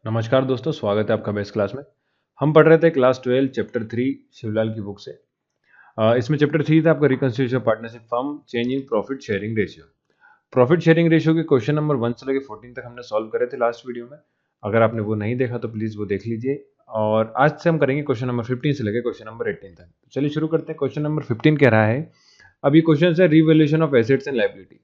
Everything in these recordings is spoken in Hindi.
नमस्कार दोस्तों, स्वागत है आपका बेस्ट क्लास में। हम पढ़ रहे थे क्लास 12 चैप्टर 3 शिवलाल की बुक से। इसमें चैप्टर 3 था आपका reconciliation of partnership firm, change in profit sharing ratio. Profit sharing ratio के क्वेश्चन नंबर 1 से लेकर 14 तक हमने सॉल्व करे थे लास्ट वीडियो में। अगर आपने वो नहीं देखा तो प्लीज़ वो देख लीजिए। और आज से हम करेंगे क्वेश्चन नंबर 15 से लेकर क्वेश्चन नंबर 18 तक। चलिए शुरू करते हैं। क्वेश्चन नंबर 15 कह रहा है, अब ये क्वेश्चन है revaluation of assets and liability.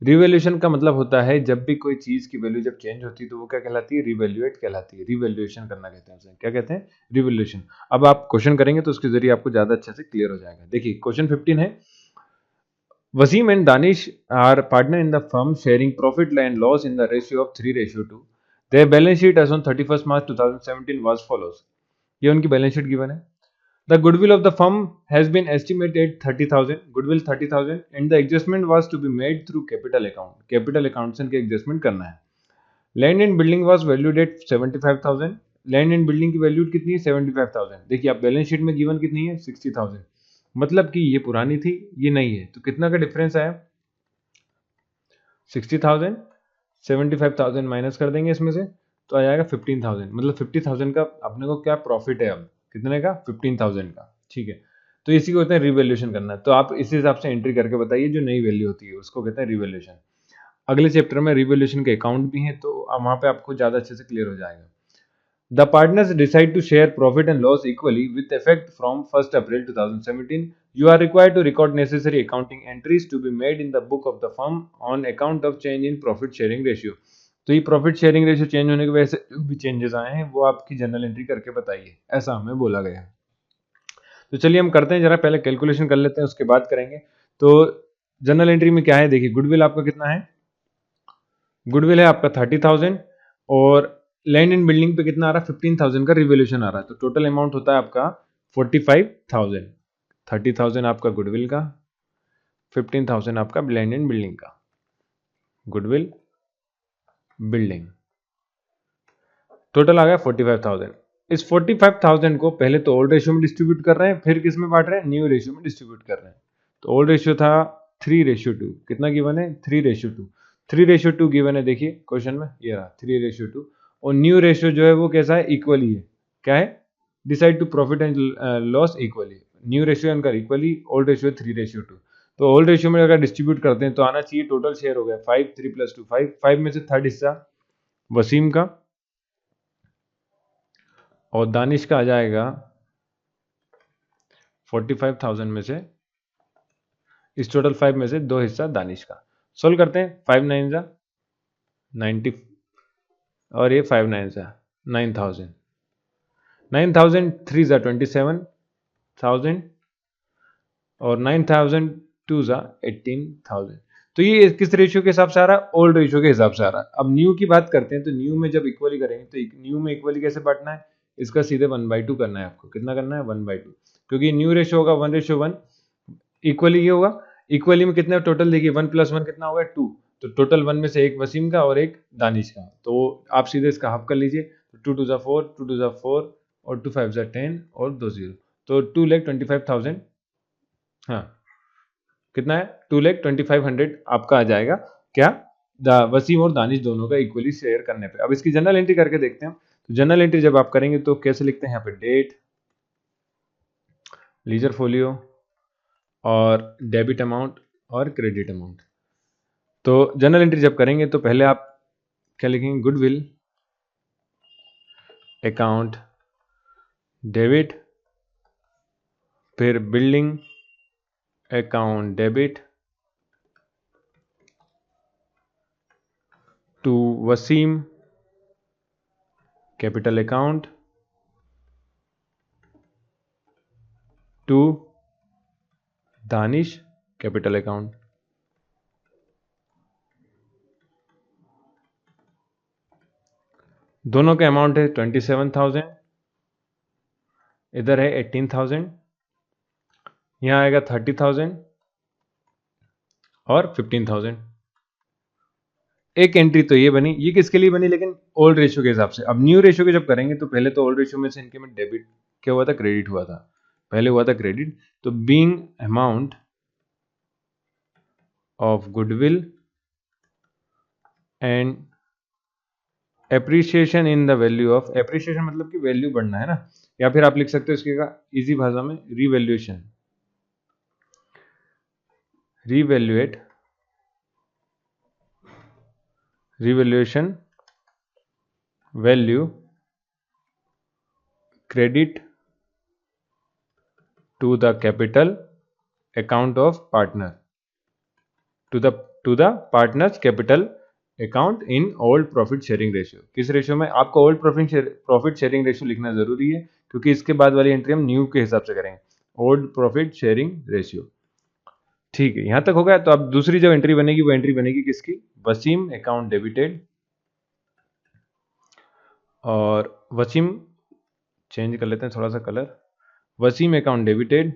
Revaluation का मतलब होता है जब भी कोई चीज की वैल्यू जब चेंज होती है तो वो क्या कहलाती है? रिवैल्यूएट कहलाती है। रिवैल्यूएशन करना कहते हैं उसे। क्या कहते हैं? रिवैल्यूएशन। अब आप क्वेश्चन करेंगे तो उसके जरिए आपको ज्यादा अच्छे से क्लियर हो जाएगा। देखिए क्वेश्चन 15 है, Wasim and Danish are partner in the firm sharing profit and loss in the ratio of 3:2। Their balance sheet as on 31 March 2017 was follows. ये उनकी बैलेंस शीट गिवन है। The goodwill of the firm has been estimated 30,000, goodwill 30,000 and the adjustment was to be made through capital account. Capital account से इनके adjustment करना है। Land and building was valued at 75,000. Land and building की वैल्यू कितनी है? 75,000। देखिए आप बैलेंस शीट में गिवन कितनी है? 60,000। मतलब कि ये पुरानी थी, ये नई है, तो कितना का डिफरेंस आया? 60,000 75,000 माइनस कर देंगे इसमें से तो आ जाएगा 15,000। मतलब 50,000 का अपने को क्या प्रॉफिट है? अब कितने का? 15,000 का। ठीक है, तो इसी को कहते हैं रिवैल्यूएशन करना है। तो आप इस हिसाब से एंट्री करके बताइए, जो नई वैल्यू होती है उसको कहते हैं रिवैल्यूएशन। अगले चैप्टर में रिवैल्यूएशन के अकाउंट भी हैं, तो वहां पे आपको ज्यादा अच्छे से क्लियर हो जाएगा। The partners decide to share profit and loss equally with effect from 1st April 2017. You are required to record necessary accounting entries to be made in the book of the firm on account of change in profit sharing ratio. तो ये प्रॉफिट शेयरिंग रेशियो चेंज होने की वजह से जो भी चेंजेस आए हैं वो आपकी जनरल एंट्री करके बताइए, ऐसा हमें बोला गया। तो चलिए हम करते हैं, जरा पहले कैलकुलेशन कर लेते हैं, उसके बाद करेंगे। तो जनरल एंट्री में क्या है? देखिए गुडविल आपका कितना है? गुडविल है आपका 30,000 और लैंड एंड बिल्डिंग पे कितना आ रहा है? 15,000 का रिवैल्यूएशन आ रहा है। तो टोटल अमाउंट होता है आपका 45,000। 30,000 आपका गुडविल का, 15,000 आपका लैंड एंड बिल्डिंग का। गुडविल, बिल्डिंग, टोटल आ गया 45,000। इस 45,000 को पहले तो ओल्ड रेशियो में डिस्ट्रीब्यूट कर रहे हैं, फिर किस में बांट रहे हैं? न्यू रेशियो में डिस्ट्रीब्यूट कर रहे हैं। तो ओल्ड रेशियो था 3:2। कितना गिवन है? 3:2। 3:2 गिवन है, देखिए क्वेश्चन में ये रहा 3:2। और न्यू रेशियो जो है वो कैसा है? इक्वली है। क्या है? Decide to profit and loss equally. New ratio इनका इक्वली, ओल्ड रेशियो 3:2। तो ओल्ड रेशियो में अगर डिस्ट्रीब्यूट करते हैं तो आना चाहिए, टोटल शेयर हो गया 5, 3 + 2 5। 5 में से थर्ड हिस्सा वसीम का और दानिश का आ जाएगा 45,000 में से, इस टोटल 5 में से 2 हिस्सा दानिश का। सोल्व करते हैं। 5 9 जा 90 और ये 5 9 जा 9,000। 9,000 3 जा 27,000 और 9,000 2 जा 18,000। तो ये किस रेशियो के हिसाब से आ रहा है? ओल्ड रेशियो के हिसाब से आ रहा है। अब न्यू की बात करते हैं, तो न्यू में जब इक्वली करेंगे तो न्यू में इक्वली कैसे बांटना है? इसका सीधे 1/2 करना है आपको। कितना करना है? 1/2। क्योंकि न्यू रेशियो होगा 1:1, इक्वली ये होगा। इक्वली में कितना टोटल? देखिए 1 + 1 कितना होगा? 2। तो टोटल 1 में से एक वसीम का और एक दानिश का, तो आप सीधे इसका हाफ कर लीजिए। तो 2 2 जा 4, 2 2 जा 4 और 2 5 जा 10 और 2 0। तो 2,25,000। हाँ, कितना है? 2,25,100 आपका आ जाएगा। क्या? वसीम और दानिश दोनों का इक्वली शेयर करने पे। अब इसकी जनरल एंट्री करके देखते हैं। तो जनरल एंट्री जब आप करेंगे तो कैसे लिखते हैं? यहाँ पे डेट, लीजर फोलियो और डेबिट अमाउंट और क्रेडिट अमाउंट। तो जनरल एंट्री जब करेंगे तो पहले आप क्या लिखेंगे? गुडविल अकाउंट डेबिट, फिर building account debit to Wasim capital account to Danish capital account. दोनों के अमाउंट है 27,000, इधर है 18,000, यहाँ आएगा 30,000 और 15,000। एक एंट्री तो ये बनी, ये किसके लिए बनी? लेकिन ओल्ड रेशियो के हिसाब से। अब न्यू रेशियो के जब करेंगे तो पहले तो ओल्ड रेशियो में से इनके में डेबिट क्या हुआ था? क्रेडिट हुआ था। पहले हुआ था क्रेडिट। तो being amount of goodwill and appreciation in the value of, appreciation मतलब कि वैल्यू बढ़ना है ना, या फिर आप लिख सकते हो इसके का इजी भाषा में revaluation, revaluate, revaluation value credit to the capital account of partner, to the partners capital account in old profit sharing ratio. किस रेशियो में? आपको ओल्ड प्रॉफिट शेयरिंग रेशियो लिखना जरूरी है, क्योंकि इसके बाद वाली एंट्री हम न्यू के हिसाब से करेंगे, ओल्ड प्रॉफिट शेयरिंग रेशियो। ठीक है, यहां तक हो गया। तो अब दूसरी जो एंट्री बनेगी वो एंट्री बनेगी किसकी? वसीम अकाउंट डेबिटेड, और वसीम चेंज कर लेते हैं थोड़ा सा colour, Wasim account debited,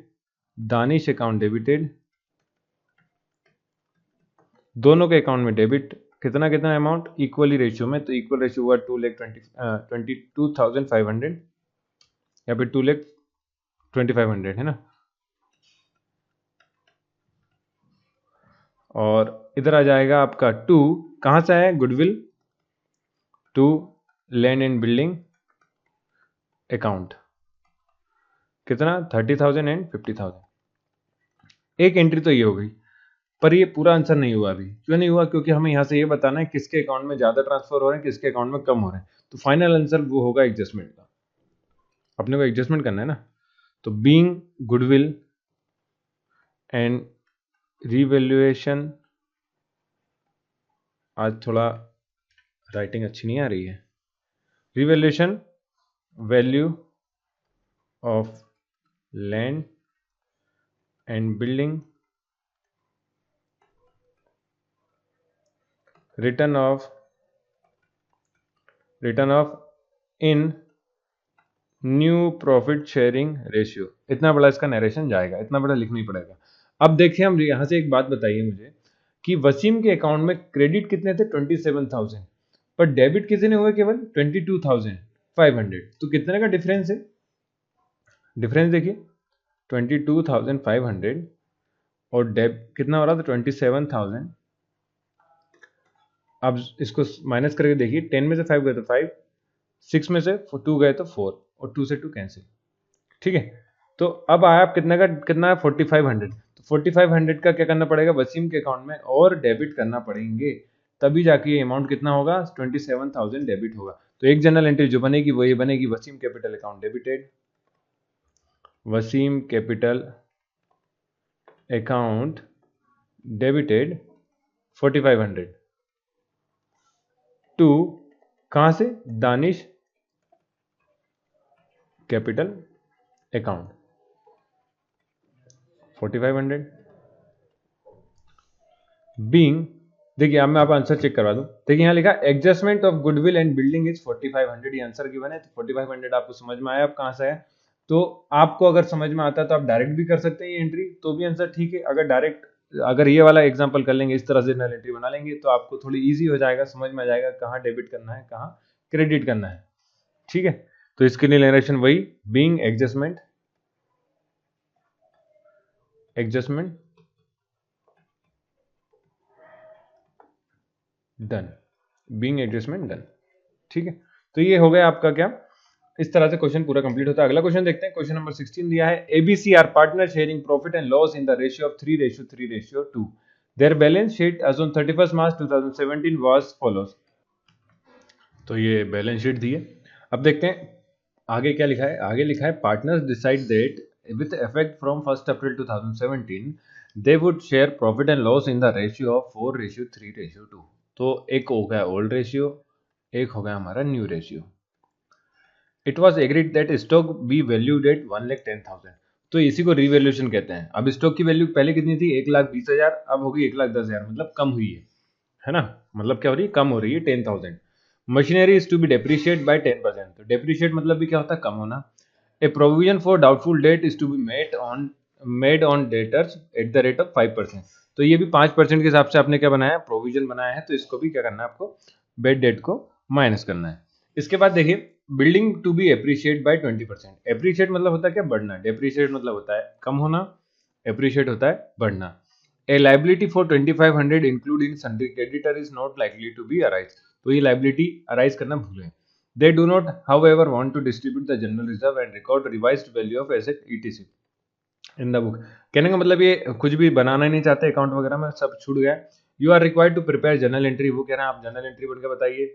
Danish account debited, दोनों के अकाउंट में डेबिट कितना कितना अमाउंट इक्वली रेशियो में, तो इक्वल रेशियो हुआ 2,22,500 या फिर 2,25,500 है ना। और इधर आ जाएगा आपका 2, कहां से आया? Goodwill to land and building account, कितना? 30,000 एंड 50,000। एक एंट्री तो ये हो गई, पर ये पूरा आंसर नहीं हुआ अभी। क्यों नहीं हुआ? क्योंकि हमें यहाँ से ये बताना है किसके अकाउंट में ज्यादा ट्रांसफर हो रहे हैं, किसके अकाउंट में कम हो रहे हैं। तो फाइनल आंसर वो होगा एडजस्टमेंट का, अपने को एडजस्टमेंट करना है ना। तो बीइंग गुडविल एंड रिवैल्यूएशन, आज थोड़ा राइटिंग अच्छी नहीं आ रही है, revaluation value of land and building, return of in new profit sharing ratio. इतना बड़ा इसका नरेशन जाएगा, इतना बड़ा लिखना ही पड़ेगा। अब देखिए, हम यहां से एक बात बताइए मुझे कि वसीम के अकाउंट में क्रेडिट कितने थे? 27,000, पर डेबिट कितने हुए? केवल 22,500। तो कितने का डिफरेंस है? डिफरेंस देखिए, 22,500 और डेब कितना हो रहा था? 27,000। अब इसको माइनस करके देखिए, 10 में से 5 गए तो 5, 6 में से 2 गए तो 4, और 2 से 2 कैंसिल। ठीक है, तो अब आया आप कितना का, कितना है? 4,500। तो 4,500 का क्या करना पड़ेगा? वसीम के अकाउंट में और डेबिट करना पड़ेंगे, तभी जाके ये अमाउंट कितना होगा? 27,000 डेबिट होगा। तो एक जनरल एंट्री जो बनेगी वो ये बनेगी, Wasim capital account debited, Wasim capital account debited 4,500 to, कहां से? दानिश कैपिटल अकाउंट 4,500 बीइंग, देखिए अब मैं आप आंसर चेक करवा दूं। देखिए यहाँ लिखा adjustment of goodwill and building is 4,500, ये आंसर गिवन है। तो 4,500 आपको समझ में आया अब कहां से है। तो आपको अगर समझ में आता है तो आप डायरेक्ट भी कर सकते हैं ये एंट्री, तो भी आंसर ठीक है। अगर डायरेक्ट, अगर ये वाला एग्जांपल कर लेंगे, इस तरह से नल एंट्री बना लेंगे, तो आपको थोड़ी इजी हो जाएगा, समझ में आ जाएगा कहाँ डेबिट करना है, कहाँ क्रेडिट करना है। ठीक है, तो इसके लिए नरेशन वही, being adjustment done, being adjustment done. ठीक है, तो ये हो गया आपका क्या, इस तरह से क्वेश्चन पूरा कंप्लीट होता है। अगला क्वेश्चन देखते हैं, क्वेश्चन नंबर 16 दिया है, ABC are partner sharing profit and loss in the ratio of 3:3:2। Their balance sheet as on 31 March 2017 was follows. तो ये बैलेंस शीट दी है। अब देखते हैं आगे क्या लिखा है। आगे लिखा है partners decide that with effect from 1 April 2017 they would share profit and loss in the ratio of 4:3:2। तो एक हो गया ओल्ड रेशियो, एक हो गया हमारा new ratio. It was agreed that stock B valued eight 1,10,000। तो इसी को रिवैल्यूएशन कहते हैं। अब स्टॉक की वैल्यू पहले कितनी थी? 1,20,000, अब होगी 1,10,000, मतलब कम हुई है ना। मतलब क्या हो रही है? कम हो रही है 10,000। Machinery is to be depreciate by 10%। तो डेप्रिशिएट मतलब भी क्या होता है? कम होना। A provision for doubtful debt is to be made on debtors at the rate of 5%। तो ये भी 5% के हिसाब से आपने क्या बनाया? प्रोविजन बनाया है। तो इसको भी क्या करना है आपको? बेड डेट को माइनस करना है। इसके बाद देखिए, building to be appreciate by 20%। Appreciate मतलब होता है क्या? बढ़ना। डेप्रिशिएट मतलब होता है कम होना, एप्रिशिएट होता है बढ़ना। A liability for 2,500 include in sundry creditor is not likely to be arise. तो ये लाइबिलिटी अराइज करना भूल गए। They do not however want to distribute the general reserve and record revised value of asset ETC in the book. कहने का मतलब ये कुछ भी बनाना ही नहीं चाहते अकाउंट वगैरह में, सब छूट गया। You are required to prepare journal entry, वो कह रहे हैं आप जर्नल एंट्री बन के बताइए।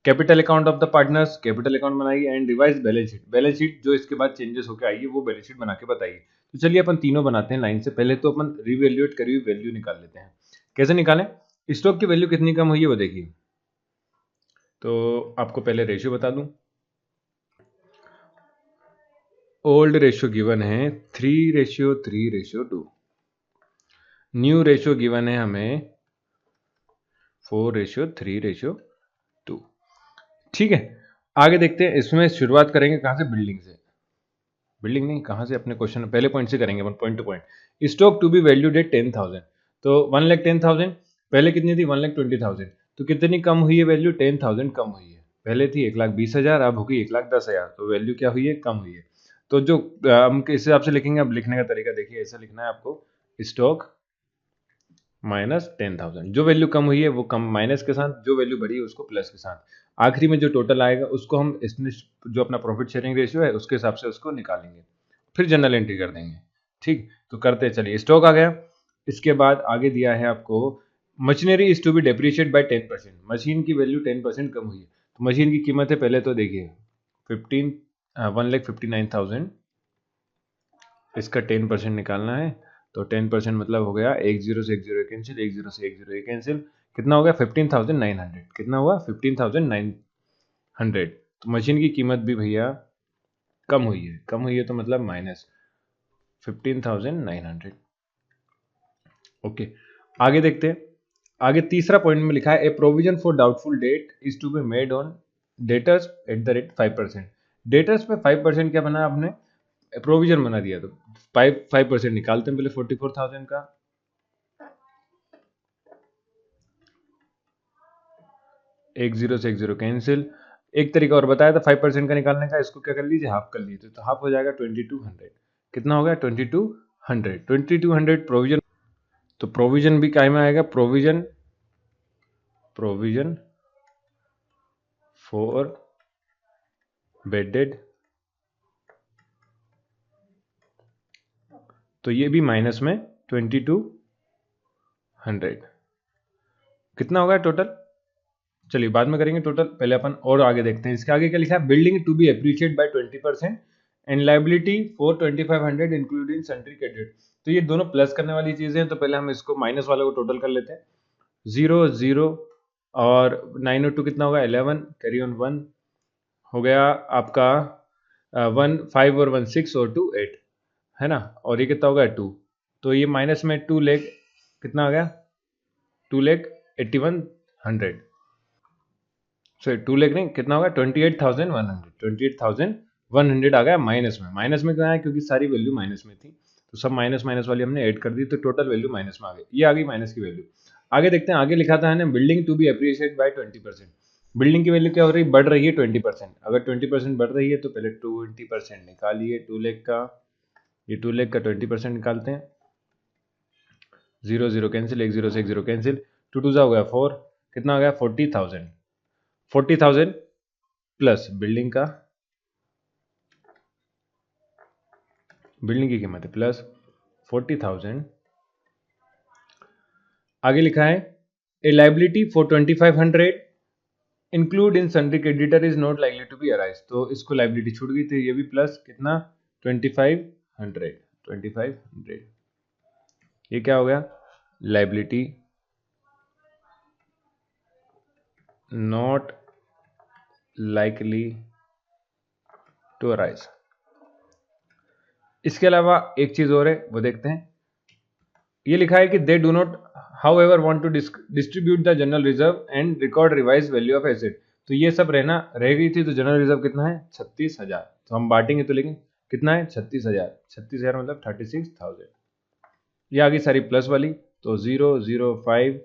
Capital account of the partners, capital account बनाइए। And revise balance sheet, balance sheet जो इसके बाद चेंजेस होकर आई है वो बैलेंस शीट बना के बताइए। तो चलिए अपन तीनों बनाते हैं लाइन से। पहले तो अपन रिवैल्यूएट करी हुई वैल्यू निकाल लेते हैं। कैसे निकालें? स्टॉक की वैल्यू कितनी कम हुई है वो देखिए। तो आपको पहले रेशियो बता दूं। ओल्ड रेशियो गिवन है 3:3:2। न्यू रेशियो गिवन है हमें 4:3:2। ठीक है, आगे देखते हैं। इसमें शुरुआत करेंगे कहां से? बिल्डिंग से। बिल्डिंग नहीं, कहां से? अपने क्वेश्चन पहले पॉइंट से करेंगे, point two point. Stock to be valued at 10,000, तो 1,10,000 पहले कितनी थी? 1,20,000। तो कितनी कम हुई है वैल्यू? 10,000 कम हुई है। पहले थी 1,20,000, अब होगी 1,10,000, तो वैल्यू क्या हुई है? कम हुई है। तो जो हम किस हिसाब से लिखेंगे, अब लिखने का तरीका देखिए, ऐसा लिखना है आपको, स्टॉक माइनस 10,000। जो वैल्यू कम हुई है वो कम माइनस के साथ, जो वैल्यू बढ़ी है उसको प्लस के साथ। आखिरी में जो टोटल आएगा उसको हम इसमें जो अपना प्रॉफिट शेयरिंग रेशियो है उसके हिसाब से उसको निकालेंगे, फिर जनरल एंट्री कर देंगे। ठीक, तो करते हैं। चलिए, स्टॉक आ गया। इसके बाद आगे दिया है आपको machinery is to be depreciate by 10%। Machine की वैल्यू 10% कम हुई है। तो मशीन की कीमत है, पहले तो देखिए 1,59,000, इसका 10% निकालना है। तो 10% मतलब हो गया, एक जीरो से एक जीरो कैंसिल, एक जीरो से एक जीरो कैंसिल, कितना हो गया? 15,900। कितना हुआ? 15,900। तो मशीन की कीमत भी भैया कम हुई है। कम हुई है तो मतलब माइनस 15,900। ओके, आगे देखते हैं। आगे तीसरा पॉइंट में लिखा है a provision for doubtful debt is to be made on debtors at the rate 5%। Debtors पे 5% क्या बना? आपने प्रोविजन बना दिया, तो 5% निकालते हैं पहले 44,000 का। एक जीरो से एक जीरो कैंसिल। एक तरीका और बताया था 5% का निकालने का, इसको क्या कर लीजिए? हाफ कर लीजिए, तो हाफ हो जाएगा 2200। कितना हो गया? 2200। 2200 प्रोविजन। तो प्रोविजन भी काय में आएगा? प्रोविजन फॉर बेडेड, तो ये भी माइनस में 2200। कितना होगा टोटल? चलिए बाद में करेंगे टोटल, पहले अपन और आगे देखते हैं। इसके आगे क्या लिखा है? Building to be appreciate by 20% and liability for 2500 including sundry credit. तो ये दोनों प्लस करने वाली चीजें हैं, तो पहले हम इसको माइनस वाले को टोटल कर लेते हैं। 0 0 और 9 और 2 कितना होगा? 11, कैरी ऑन 1 हो गया आपका 1 5 और 1 6 और 2 8, है ना? और ये कितना होगा? 2। तो ये माइनस में 2 लेख कितना आ गया? 2,81,100। सॉरी 2 लाख नहीं, कितना होगा? 28,100। 28,100 आ गया माइनस में। माइनस में क्यों आया? क्योंकि सारी वैल्यू माइनस में थी, तो सब माइनस माइनस वाली हमने ऐड कर दी, तो टोटल वैल्यू माइनस में आ गई। ये आ गई माइनस की वैल्यू। आगे देखते हैं। आगे लिखा था ना, building to be appreciate by 20%। Building की वैल्यू क्या हो रही है? बढ़ रही है 20%। अगर 20% बढ़ रही है तो पहले 20% निकालिए 2 लाख का। ये 2 लाख का 20% निकालते हैं। 0 0 कैंसिल, एक जीरो से एक जीरो कैंसिल, 2 2 हो गया 4, कितना आ गया? 40,000। 40,000 प्लस बिल्डिंग का, बिल्डिंग की कीमत है प्लस 40,000। आगे लिखा है a liability for 2500 include in sundry creditor is not likely to be arise. तो इसको लाइबिलिटी छूट गई थी, ये भी प्लस कितना? 2500। 2500 ये क्या हो गया? Liability not likely to arise. इसके अलावा एक चीज और है, वो देखते हैं। ये लिखा है कि they do not however want to distribute the general reserve and record revise value of asset. तो ये सब रह गई थी। तो जनरल रिजर्व कितना है? 36,000। तो हम बांटेंगे तो, लेकिन कितना है? 36,000। 36,000 मतलब 36,000। ये आ गई सारी प्लस वाली, तो 0 0 5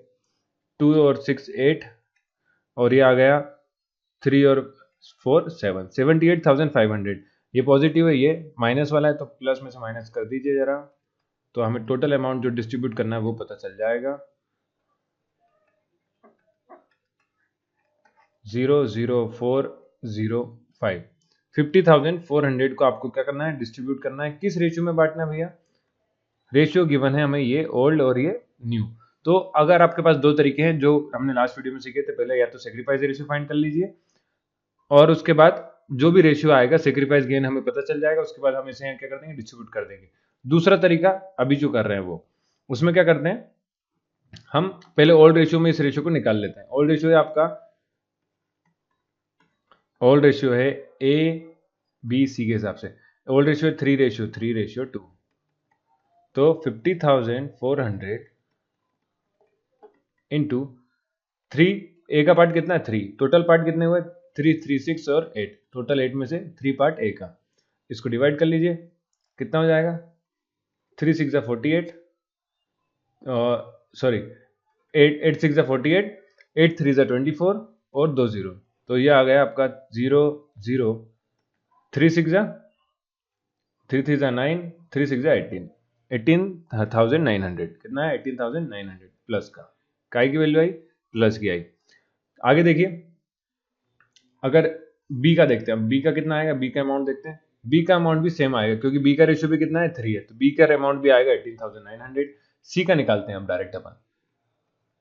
2 और 6 8, और ये आ गया 3 और 4 7, 78,500। ये पॉजिटिव है, ये माइनस वाला है, तो प्लस में से माइनस कर दीजिए जरा, तो हमें टोटल अमाउंट जो डिस्ट्रीब्यूट करना है वो पता चल जाएगा। 00405। 50,400 को आपको क्या करना है, डिस्ट्रीब्यूट करना है। किस रेशियो में बांटना है भैया, रेशियो गिवन है हमें ये ओल्ड और ये न्यू। तो अगर आपके पास दो तरीके हैं जो हमने लास्ट वीडियो में सीखे थे, पहले या तो सेक्रीफाइस रेशियो फाइंड कर लीजिए और उसके बाद जो भी रेशियो आएगा सेक्रीफाइस गेन हमें पता चल जाएगा, उसके बाद हम इसे क्या कर देंगे, डिस्ट्रीब्यूट कर देंगे। दूसरा तरीका अभी जो कर रहे हैं वो, उसमें क्या करते हैं, हम पहले ओल्ड रेशियो में इस रेशियो को निकाल लेते हैं। ओल्ड रेशियो है आपका, ओल्ड रेशियो है ए बी सी के हिसाब से। ओल्ड रेशियो है 3:3:2। तो 50,400 इंटू 3, ए का पार्ट कितना है 3, टोटल पार्ट कितने हुए 3, 3, 6 और 8, टोटल 8 में से 3 पार्ट ए का। इसको डिवाइड कर लीजिए, कितना हो जाएगा, 3 6 48, सॉरी 8 6 48, 8 3 24 और 2 0। तो ये आ गया आपका 0 0 3 6 3 3 9, 3 6 18, 18,900। कितना है 18,900 प्लस का, काय की वैल्यू आई, प्लस की आई। आगे देखिए, अगर बी का देखते हैं, बी का कितना आएगा, बी का अमाउंट देखते हैं। बी का अमाउंट भी सेम आएगा क्योंकि बी का रेशियो भी कितना है 3 है, तो बी का अमाउंट भी आएगा 18,900। सी का निकालते हैं अब डायरेक्ट अपन।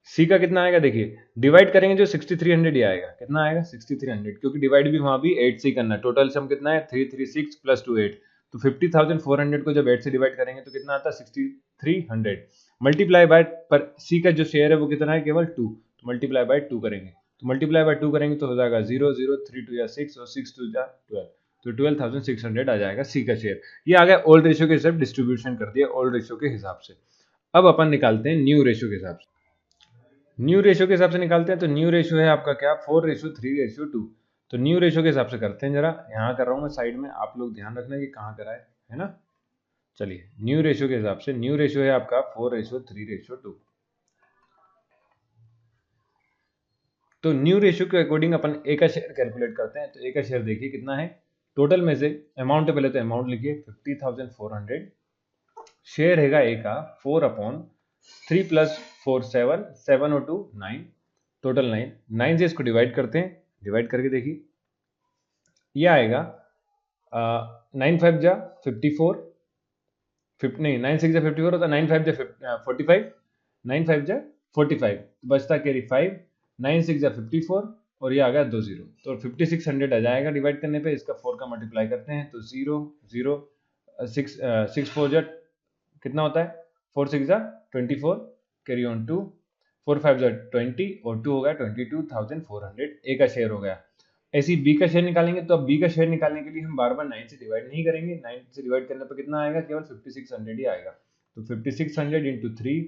सी का कितना आएगा, देखिए डिवाइड करेंगे जो 6300 ही आएगा। कितना आएगा 6300, क्योंकि डिवाइड भी वहां भी 8 से ही करना है। टोटल सम कितना है 336 प्लस 2 8। तो 50,400 को जब 8 से डिवाइड करेंगे तो कितना आता है 6300 मल्टीप्लाई बाय, पर सी का जो शेयर है वो कितना है केवल 2, तो मल्टीप्लाई बाय 2 करेंगे। तो मल्टीप्लाई बाय 2 करेंगे तो हो जाएगा 0 0 3 2 या 6 और 6 2 या 12, तो 12,600 आ जाएगा सी का शेयर। ये आ गया ओल्ड रेशियो के हिसाब, डिस्ट्रीब्यूशन कर दिया ओल्ड रेशियो के हिसाब से। अब अपन निकालते हैं न्यू रेशियो के हिसाब से। न्यू रेशियो के हिसाब से निकालते हैं, तो न्यू रेशियो है आपका क्या 4:3:2। तो न्यू रेशियो के हिसाब से करते हैं, जरा यहाँ कर रहा हूँ मैं साइड में, आप लोग ध्यान रखना कि कहाँ करा है ना। चलिए न्यू रेशियो के हिसाब से, न्यू रेशियो है आपका 4:3:2। तो न्यू रेशियो के अकॉर्डिंग अपन ए का शेयर कैलकुलेट करते हैं। तो ए का शेयर देखिए कितना है, टोटल में से अमाउंट है, पहले तो अमाउंट लिखिए 50,400, शेयर हैगा ए का 4/3 + 4 7 7 और 2 9, टोटल 9। 9 से इसको डिवाइड करते हैं, डिवाइड करके देखिए ये आएगा 9 5 जा 54, नहीं 9 6 जा 54 होता, 9 5 जा 45, 9 5 जा 45, बचता कैरी 5, 9 6 जा 54 और ये आ गया 2 0। तो 5600 आ जाएगा डिवाइड करने पे। इसका 4 का मल्टीप्लाई करते हैं तो 0 0 6 6 4 जा कितना होता है 4 6 जा 24, कैरी ऑन 2, 4 5 जा 20 और 2 हो गया 22,400 ए का शेयर हो गया। ऐसी बी का शेयर निकालेंगे, तो अब बी का शेयर निकालने के लिए हम बार बार 9 से डिवाइड नहीं करेंगे। 9 से डिवाइड करने पर कितना आएगा, केवल 5600 ही आएगा। तो 5600 इंटू 3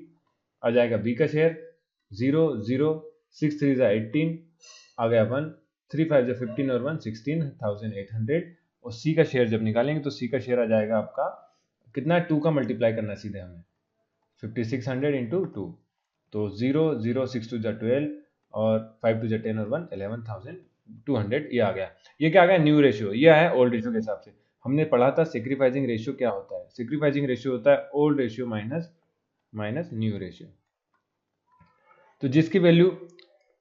आ जाएगा बी का शेयर 0 0 6 3 जा 18 आ गया 1, 3 5 जा 15 और 1 16,800। और सी का शेयर जब निकालेंगे तो सी का शेयर आ जाएगा आपका कितना, 2 का मल्टीप्लाई करना है सीधे हमें, 5600 इंटू 2, तो 0 0 6 2 जा 12 और 5 2 जा 10 और 1 11,200 ये आ गया। ये क्या आ गया न्यू रेशियो, ये है ओल्ड रेशियो के हिसाब से। हमने पढ़ा था सेक्रीफाइसिंग रेशियो क्या होता है, सेक्रीफाइसिंग रेशियो होता है old ratio minus new ratio. तो जिसकी वैल्यू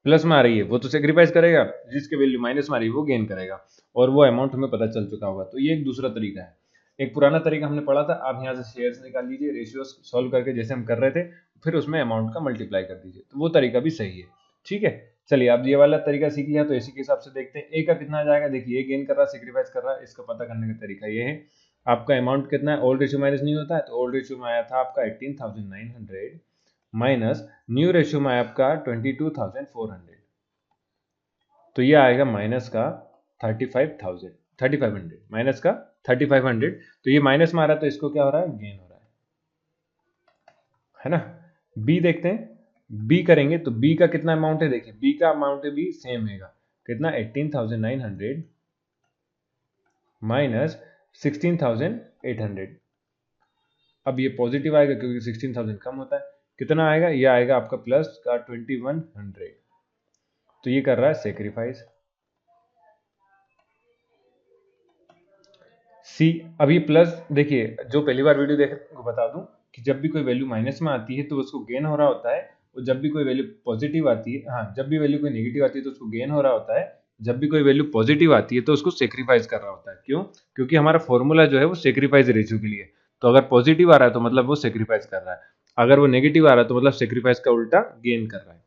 प्लस में आ रही है वो तो सेक्रीफाइस करेगा, जिसकी वैल्यू माइनस में आ रही है वो गेन करेगा, और वो अमाउंट हमें पता चल चुका होगा। तो ये एक दूसरा तरीका है। एक पुराना तरीका हमने पढ़ा था, आप यहाँ से शेयर्स निकाल लीजिए रेशियोस सॉल्व करके जैसे हम कर रहे थे, फिर उसमें अमाउंट का मल्टीप्लाई कर दीजिए, तो वो तरीका भी सही है। ठीक है, चलिए अब ये वाला तरीका सीख लिया, तो इसी के हिसाब से देखते हैं ए का कितना आ जाएगा। देखिए ये गेन कर रहा है, सेक्रीफाइस कर रहा है, इसका पता करने का तरीका ये है। आपका अमाउंट कितना है, ओल्ड रेशियो माइनस न्यू होता है, तो ओल्ड रेशियो में आया था आपका 18,900 माइनस न्यू रेशियो में आपका 22,400, तो ये आएगा माइनस का 35,500 माइनस का 3500। तो ये माइनस में आ रहा है, तो इसको क्या हो रहा है, गेन हो रहा है ना। बी देखते हैं, बी करेंगे तो बी का कितना अमाउंट है, देखिए बी का अमाउंट भी सेम है, कितना 18,900 माइनस 16,800। अब ये पॉजिटिव आएगा क्योंकि 16,000 कम होता है, कितना आएगा, ये आएगा आपका प्लस का 2100। तो ये कर रहा है सेक्रीफाइस। सी, अभी प्लस देखिए, जो पहली बार वीडियो देखे उनको बता दूं कि जब भी कोई वैल्यू माइनस में आती है तो उसको गेन हो रहा होता है, वो जब भी कोई वैल्यू पॉजिटिव आती है, हाँ जब भी वैल्यू कोई नेगेटिव आती है तो उसको गेन हो रहा होता है, जब भी कोई वैल्यू पॉजिटिव आती है तो उसको सेक्रीफाइस कर रहा होता है। क्यों? क्योंकि हमारा फॉर्मूला जो है वो सेक्रीफाइस रेशियो के लिए। तो अगर पॉजिटिव आ रहा है तो मतलब वो सेक्रीफाइस कर रहा है, अगर वो नेगेटिव आ रहा है तो मतलब सेक्रीफाइस का उल्टा गेन कर रहा है।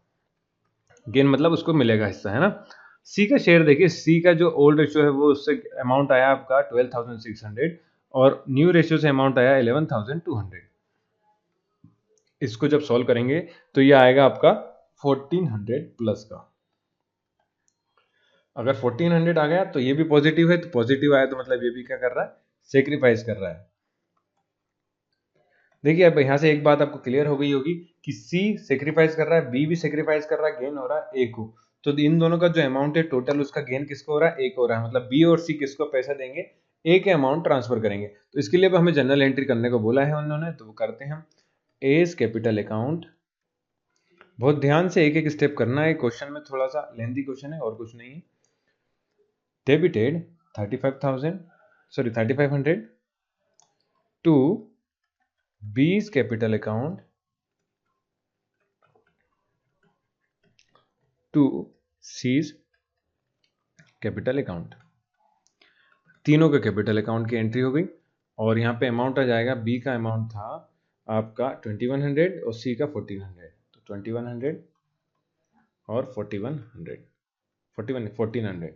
गेन मतलब उसको मिलेगा हिस्सा, है ना। सी का शेयर देखिए, सी का जो ओल्ड रेशियो है वो उससे अमाउंट आया आपका 12,600 और न्यू रेशियो से अमाउंट आया 11,200। इसको जब सॉल्व करेंगे तो ये आएगा आपका 1400 प्लस का। अगर 1400 आ गया तो ये भी पॉजिटिव है, तो पॉजिटिव आया तो मतलब ये भी क्या कर रहा है, सेक्रीफाइस कर रहा है। देखिए अब यहाँ से एक बात आपको क्लियर हो गई होगी कि सी सेक्रीफाइस कर रहा है, बी भी सेक्रीफाइस कर रहा है, गेन हो रहा है ए को। तो इन दोनों का जो अमाउंट है टोटल, उसका गेन किसको हो रहा है, ए को हो रहा है। मतलब बी और सी किसको पैसा देंगे, ए के अमाउंट ट्रांसफर करेंगे। तो इसके लिए हमें जनरल एंट्री करने को बोला है उन्होंने, तो वो करते हैं हम। एज कैपिटल अकाउंट, बहुत ध्यान से एक एक स्टेप करना है, क्वेश्चन में थोड़ा सा लेंथी क्वेश्चन है और कुछ नहीं है। डेबिटेड 3500 टू बी's कैपिटल अकाउंट टू सी's कैपिटल अकाउंट। तीनों के कैपिटल अकाउंट की एंट्री हो गई और यहाँ पे अमाउंट आ जाएगा, बी का अमाउंट था आपका 2100 और सी का 1400। तो 2100 और 1400,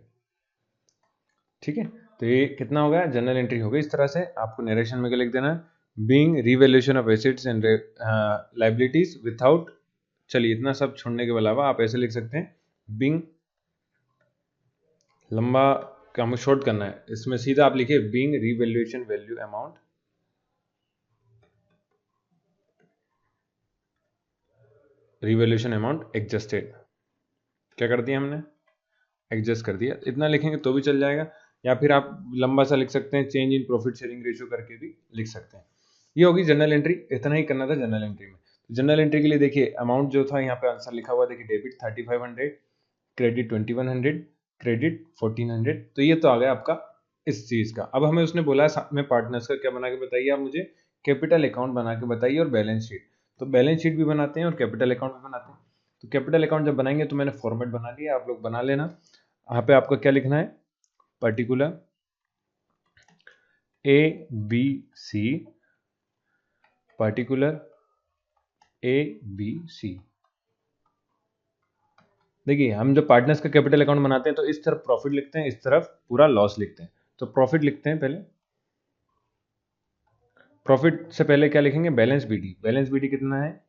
ठीक है। तो ये कितना हो गया, जनरल एंट्री हो गई। इस तरह से आपको नरेशन में क्या लिख देना है, being revaluation of assets and liabilities without, चलिए इतना सब छोड़ने के अलावा आप ऐसे लिख सकते हैं, बीइंग, लंबा काम शॉर्ट करना है, इसमें सीधा आप लिखिए being revaluation value amount, revaluation amount adjusted. क्या कर दिया हमने, एडजस्ट कर दिया। इतना लिखेंगे तो भी चल जाएगा, या फिर आप लंबा सा लिख सकते हैं, change in profit sharing ratio करके भी लिख सकते हैं। ये होगी जनरल एंट्री, इतना ही करना था जनरल एंट्री में। जनरल एंट्री के लिए देखिए अमाउंट जो था यहाँ पे आंसर लिखा हुआ, देखिए डेबिट 3500, क्रेडिट 2100, क्रेडिट 1400। तो ये तो आ गया आपका इस चीज का। अब हमें उसने बोला है में पार्टनर्स का क्या बना के बताइए आप मुझे, कैपिटल अकाउंट बना के बताइए और बैलेंस शीट। तो बैलेंस शीट भी बनाते हैं और कैपिटल अकाउंट भी बनाते हैं। तो कैपिटल अकाउंट जब बनाएंगे तो मैंने फॉर्मेट बना लिया, आप लोग बना लेना। यहाँ पे आपको क्या लिखना है, particular A B C, particular A B C. देखिए हम जब पार्टनर्स का कैपिटल अकाउंट बनाते हैं तो इस तरफ प्रॉफिट लिखते हैं, इस तरफ पूरा लॉस लिखते हैं। तो प्रॉफिट लिखते हैं पहले, प्रॉफिट से पहले क्या लिखेंगे, बैलेंस बीडी। बैलेंस बीडी कितना है,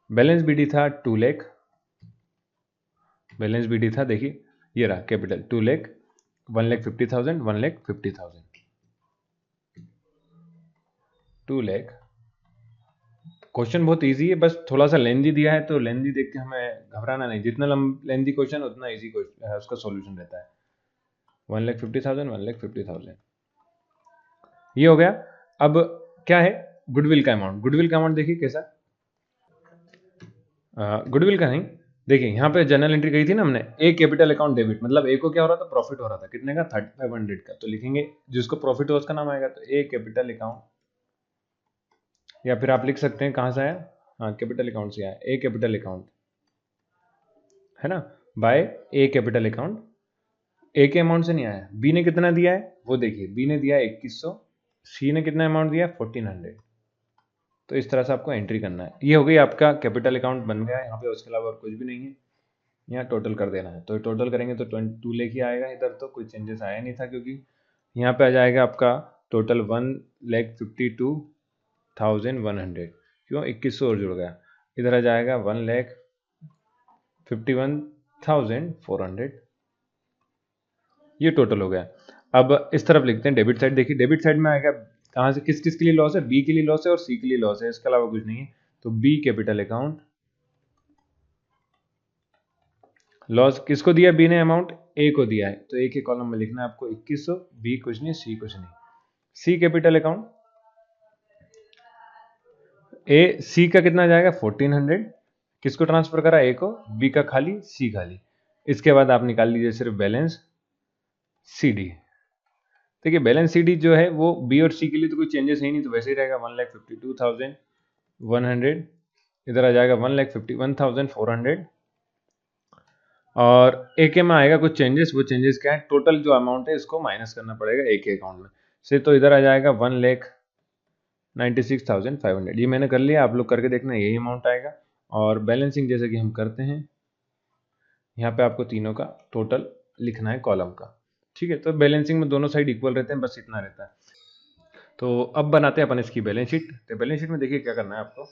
बैलेंस बीडी था 2 लाख। बैलेंस बीडी था, देखिए ये रहा कैपिटल 2 लाख, 1,50,000, 1,50,000, 2 लाख। क्वेश्चन बहुत इजी है, बस थोड़ा सा लेंदी दिया है, तो लेंदी देख के हमें घबराना नहीं। जितना लेंदी क्वेश्चन उतना इजी क्वेश्चन है, उसका सॉल्यूशन रहता है। 1,50,000, 1,50,000, ये हो गया। अब क्या है, गुडविल का अमाउंट। गुडविल का अमाउंट देखिए कैसा, गुडविल का नहीं, देखिए यहाँ पे जनरल एंट्री कही थी ना हमने, ए कैपिटल अकाउंट डेबिट, मतलब ए को क्या हो रहा था, प्रॉफिट हो रहा था, कितने का, 3500 का। तो लिखेंगे जिसको प्रॉफिट हो उसका नाम आएगा, तो ए कैपिटल अकाउंट, या फिर आप लिख सकते हैं कहाँ से आया, हाँ कैपिटल अकाउंट से आया, ए कैपिटल अकाउंट, है ना, बाय ए कैपिटल अकाउंट। ए के अमाउंट से नहीं आया, बी ने कितना दिया है वो देखिए, बी ने दिया 2100, सी ने कितना अमाउंट दिया 1400। तो इस तरह से आपको एंट्री करना है। ये हो गई आपका कैपिटल अकाउंट बन गया है यहाँ पे, उसके अलावा और कुछ भी नहीं है। यहाँ टोटल कर देना है, तो टोटल करेंगे तो 22 लाख ही आएगा। इधर तो कोई चेंजेस आया नहीं था, क्योंकि यहाँ पे आ जाएगा आपका टोटल 1,52,100। क्यों, 2100 और जुड़ गया। इधर आ जाएगा 1,51,400। ये टोटल हो गया। अब इस तरफ लिखते हैं डेबिट साइड। देखिए डेबिट साइड में आएगा कहाँ से, किस किस के लिए लॉस है, बी के लिए लॉस है और सी के लिए लॉस है, इसके अलावा कुछ नहीं है। तो बी कैपिटल अकाउंट, लॉस किसको दिया, बी ने अमाउंट ए को दिया है, तो ए के कॉलम में लिखना है आपको 2100, बी कुछ नहीं, सी कुछ नहीं। सी कैपिटल अकाउंट, ए सी का कितना जाएगा 1400, किसको ट्रांसफर करा, ए को, बी का खाली, सी खाली। इसके बाद आप निकाल लीजिए सिर्फ बैलेंस सी डी। देखिए बैलेंस सी डी जो है वो बी और सी के लिए तो कोई चेंजेस है ही नहीं, तो वैसे ही रहेगा 1,52,100 इधर आ जाएगा 1,51,400 और AK में आएगा कुछ चेंजेस। वो चेंजेस क्या है, टोटल जो अमाउंट है इसको माइनस करना पड़ेगा AK अकाउंट में से। तो इधर आ जाएगा 1,96,500। ये मैंने कर लिया, आप लोग करके देखना, यही अमाउंट आएगा। और बैलेंसिंग जैसे कि हम करते हैं, यहाँ पे आपको तीनों का टोटल लिखना है कॉलम का। ठीक है, तो बैलेंसिंग में दोनों साइड इक्वल रहते हैं, बस इतना रहता है। तो अब बनाते हैं अपन इसकी बैलेंस शीट। तो बैलेंस शीट में देखिए क्या करना है आपको।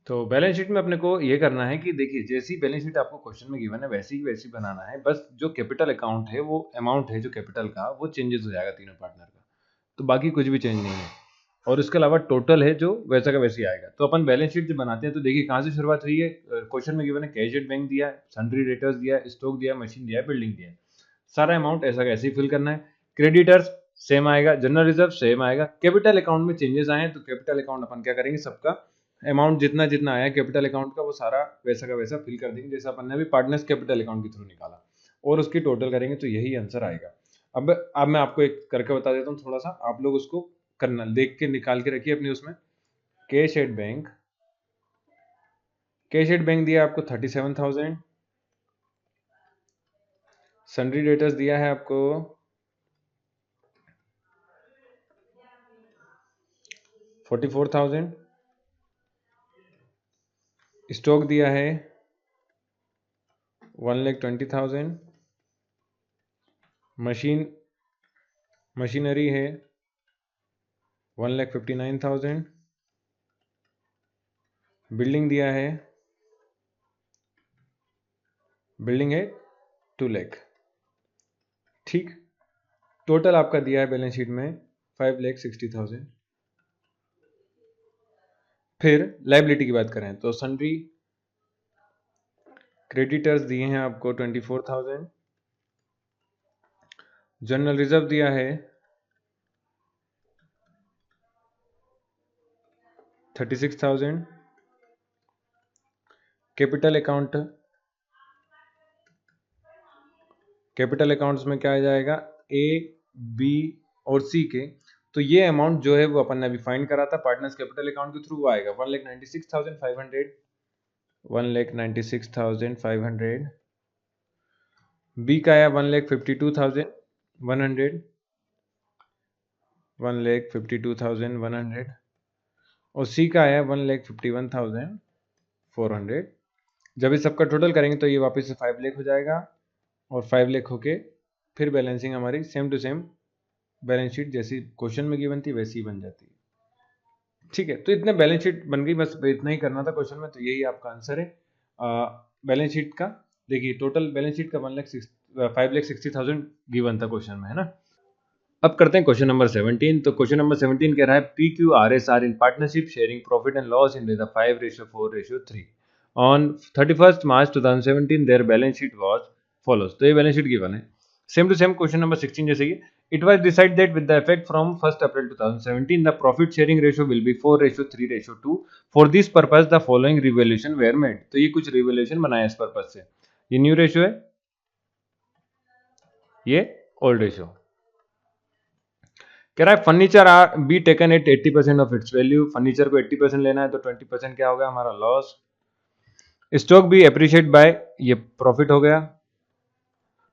तो बैलेंस शीट में अपने को ये करना है कि देखिए, जैसी बैलेंस शीट आपको क्वेश्चन में गिवन है वैसी बनाना है। बस जो कैपिटल अकाउंट है, वो अमाउंट है जो कैपिटल का, वो चेंजेस हो जाएगा तीनों पार्टनर का, तो बाकी कुछ भी चेंज नहीं है। और उसके अलावा टोटल है जो वैसा का वैसे ही आएगा। तो अपन बैलेंस शीट जब बनाते हैं तो देखिए कहाँ से शुरुआत हुई है। क्वेश्चन में गिवन है कैश एट बैंक दिया है, सन्ड्री डेटर्स दिया है, स्टॉक दिया है, मशीन दिया है, बिल्डिंग दिया है। सारा अमाउंट ऐसा का ऐसे ही फिल करना है। क्रेडिटर्स सेम आएगा, जनरल रिजर्व सेम आएगा। कैपिटल अकाउंट में चेंजेस आए हैं तो कैपिटल अकाउंट अपन क्या करेंगे, सबका अमाउंट जितना जितना आया कैपिटल अकाउंट का वो सारा वैसा का वैसा फिल कर देंगे, जैसा अपन ने अभी पार्टनर्स कैपिटल अकाउंट के थ्रू निकाला, और उसकी टोटल करेंगे तो यही आंसर आएगा। अब मैं आपको एक करके बता देता हूँ, थोड़ा सा आप लोग उसको करना, देख के निकाल के रखिए अपनी उसमें। Cash at bank, cash at bank दिया आपको 37,000। सन्ड्री डेटर्स दिया है आपको 44,000। स्टॉक दिया है 1,20,000। मशीनरी है 1,59,000। बिल्डिंग दिया है, बिल्डिंग है 2 लाख। ठीक, टोटल आपका दिया है बैलेंस शीट में 5,60,000। फिर लाइबिलिटी की बात करें तो सन्ड्री क्रेडिटर्स दिए हैं आपको 24,000। जनरल रिजर्व दिया है 36,000। कैपिटल अकाउंट्स में क्या आ जाएगा, A, B और C के। तो ये अमाउंट जो है वो अपन ने अभी फाइंड करा था पार्टनर्स कैपिटल अकाउंट के थ्रू, वो आएगा 1,96,500। 1,96,500। B का आया 1,52,100। 1,52,100। और C का आया 1,51,400। जब इस सबका टोटल करेंगे तो ये वापस से 5 लाख हो जाएगा, और 5 लाख होके फिर बैलेंसिंग हमारी same to same balance sheet जैसी क्वेश्चन में गिवन थी वैसी ही बन जाती है। ठीक है, तो इतने बैलेंस शीट बन गई, बस इतना ही करना था क्वेश्चन में, तो यही आपका आंसर है बैलेंस शीट का। देखिए टोटल बैलेंस शीट का 5,60,000 गिवन था क्वेश्चन में, है ना। अब करते हैं क्वेश्चन नंबर 17। तो क्वेश्चन नंबर 17 कह रहा है PQRS are in partnership sharing profit and loss in the 5:4:3 on 31st March 2017 their balance sheet was follows. तो ये बैलेंस शीट गिवन है, same to same question number 16 जैसे ही। It was decide that with the effect from 1st April 2017 the profit sharing ratio will be 4:3:2। For this purpose the following revaluation were made. तो ये कुछ रिवैल्यूएशन बनाया इस पर्पस से। ये न्यू रेशियो है, ये ओल्ड रेशियो। कह रहा है furniture are be taken at 80% of its value. Furniture को 80% लेना है तो 20% क्या होगा हमारा लॉस। स्टॉक भी अप्रिशिएट बाय, ये प्रॉफिट हो गया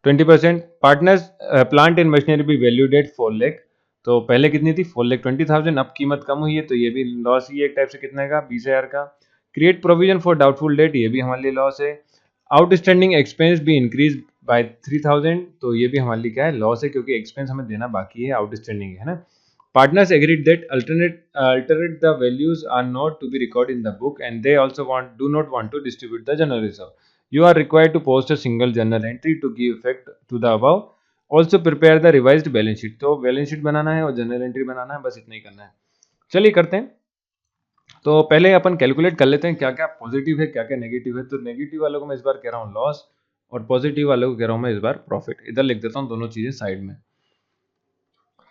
20%। पार्टनर्स प्लांट एंड मशीनरी भी वैल्यूड एट 4 लाख। तो पहले कितनी थी 4,20,000, अब कीमत कम हुई है तो ये भी लॉस ही है एक टाइप से, कितने का 20,000 का। Create provision for doubtful date, ये भी हमारे लिए लॉस है। आउटस्टैंडिंग एक्सपेंस भी इंक्रीज बाय 3,000, तो ये भी हमारे लिए क्या है, लॉस है, क्योंकि एक्सपेंस हमें देना बाकी है, आउटस्टैंडिंग है ना। Partners agreed that alternate the values are not to be recorded in the book, and they also do not want to distribute the journal reserve. You are required to post a single journal entry to give effect to the above. Also prepare the revised balance sheet. तो बैलेंस शीट बनाना है और जर्नल एंट्री बनाना है, बस इतना ही करना है। चलिए करते हैं। तो पहले अपन कैलकुलेट कर लेते हैं क्या क्या पॉजिटिव है क्या क्या नेगेटिव है। तो नेगेटिव वालों को मैं इस बार कह रहा हूँ लॉस, और पॉजिटिव वालों को कह रहा हूँ मैं इस बार प्रॉफिट। इधर लिख देता हूँ दोनों चीजें साइड में,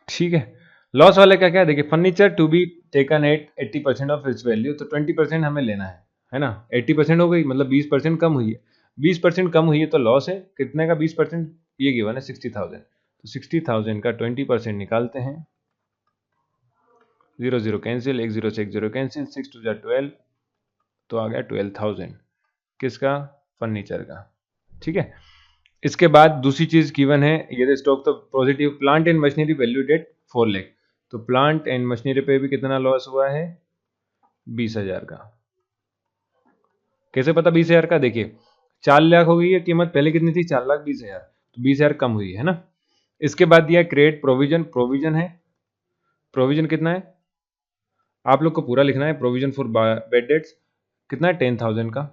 ठीक है। लॉस वाले का क्या, देखिए furniture to be taken at 80% of its value, तो 20% हमें लेना है ना। 80% हो गई, मतलब 20% कम हुई है। 20% कम हुई है तो लॉस है, कितने का 20%, ये गिवन है 60,000। तो 60,000 का 20% निकालते हैं, 0 0 कैंसिल, 1 0 से 1 0 कैंसिल, 6 2 जा 12, तो आ गया 12,000 किसका, फर्नीचर का। ठीक है, इसके बाद दूसरी चीज गिवन है, ये स्टॉक तो positive, plant and machinery valued at 4 lakh, तो प्लांट एंड मशीनरी पे भी कितना लॉस हुआ है, 20,000 का। कैसे पता 20,000 का, देखिए 4 लाख हो गई है कीमत, पहले कितनी थी, 4,20,000, तो 20,000 कम हुई है ना। इसके बाद दिया क्रेडिट प्रोविजन, प्रोविजन है, प्रोविजन कितना है आप लोग को पूरा लिखना है, प्रोविजन फॉर बैड डेट्स कितना है, 10,000 का।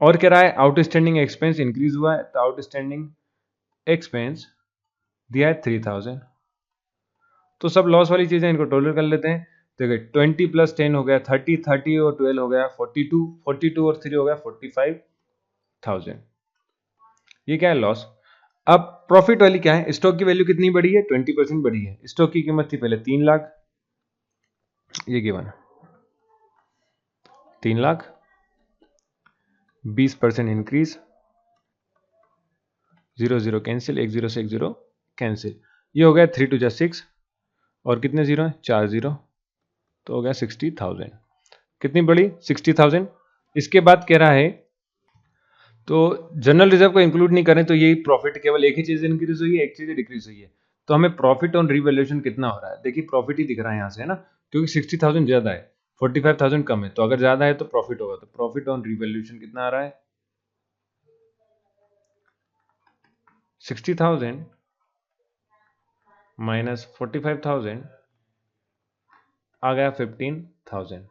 और कह रहा है आउटस्टैंडिंग एक्सपेंस इंक्रीज हुआ है, तो आउटस्टैंडिंग एक्सपेंस दिया है 3,000। तो सब लॉस वाली चीजें इनको टोटल कर लेते हैं। देखिए 20 + 10 हो गया 30, 30 और 12 हो गया 42, 42 और 3 हो गया 45,000। ये क्या है, लॉस। अब प्रॉफिट वाली क्या है, स्टॉक की वैल्यू कितनी बढ़ी है, 20% बढ़ी है। स्टॉक की कीमत थी पहले 3 लाख, ये गिवन 3 लाख, 20% इंक्रीज, 0 0 कैंसिल, 1 0 से 1 0 कैंसिल, ये हो गया 3 2 जा 6 और कितने जीरो है, 4 जीरो, तो हो गया 60,000। कितनी बड़ी, 60,000। इसके बाद कह रहा है तो जनरल रिजर्व को इंक्लूड नहीं करें तो ये प्रॉफिट केवल एक ही चीज इंक्रीज हुई है, एक चीज डिक्रीज हुई है। तो हमें प्रॉफिट ऑन रिवैल्यूएशन कितना हो रहा है, देखिए प्रॉफिट ही दिख रहा है यहाँ से, है ना, क्योंकि 60,000 ज्यादा है, 45,000 कम है, तो अगर ज्यादा है तो प्रॉफिट होगा, तो प्रॉफिट ऑन रिवैल्यूएशन कितना आ रहा है, 60,000 माइनस 45,000 आ गया 15,000।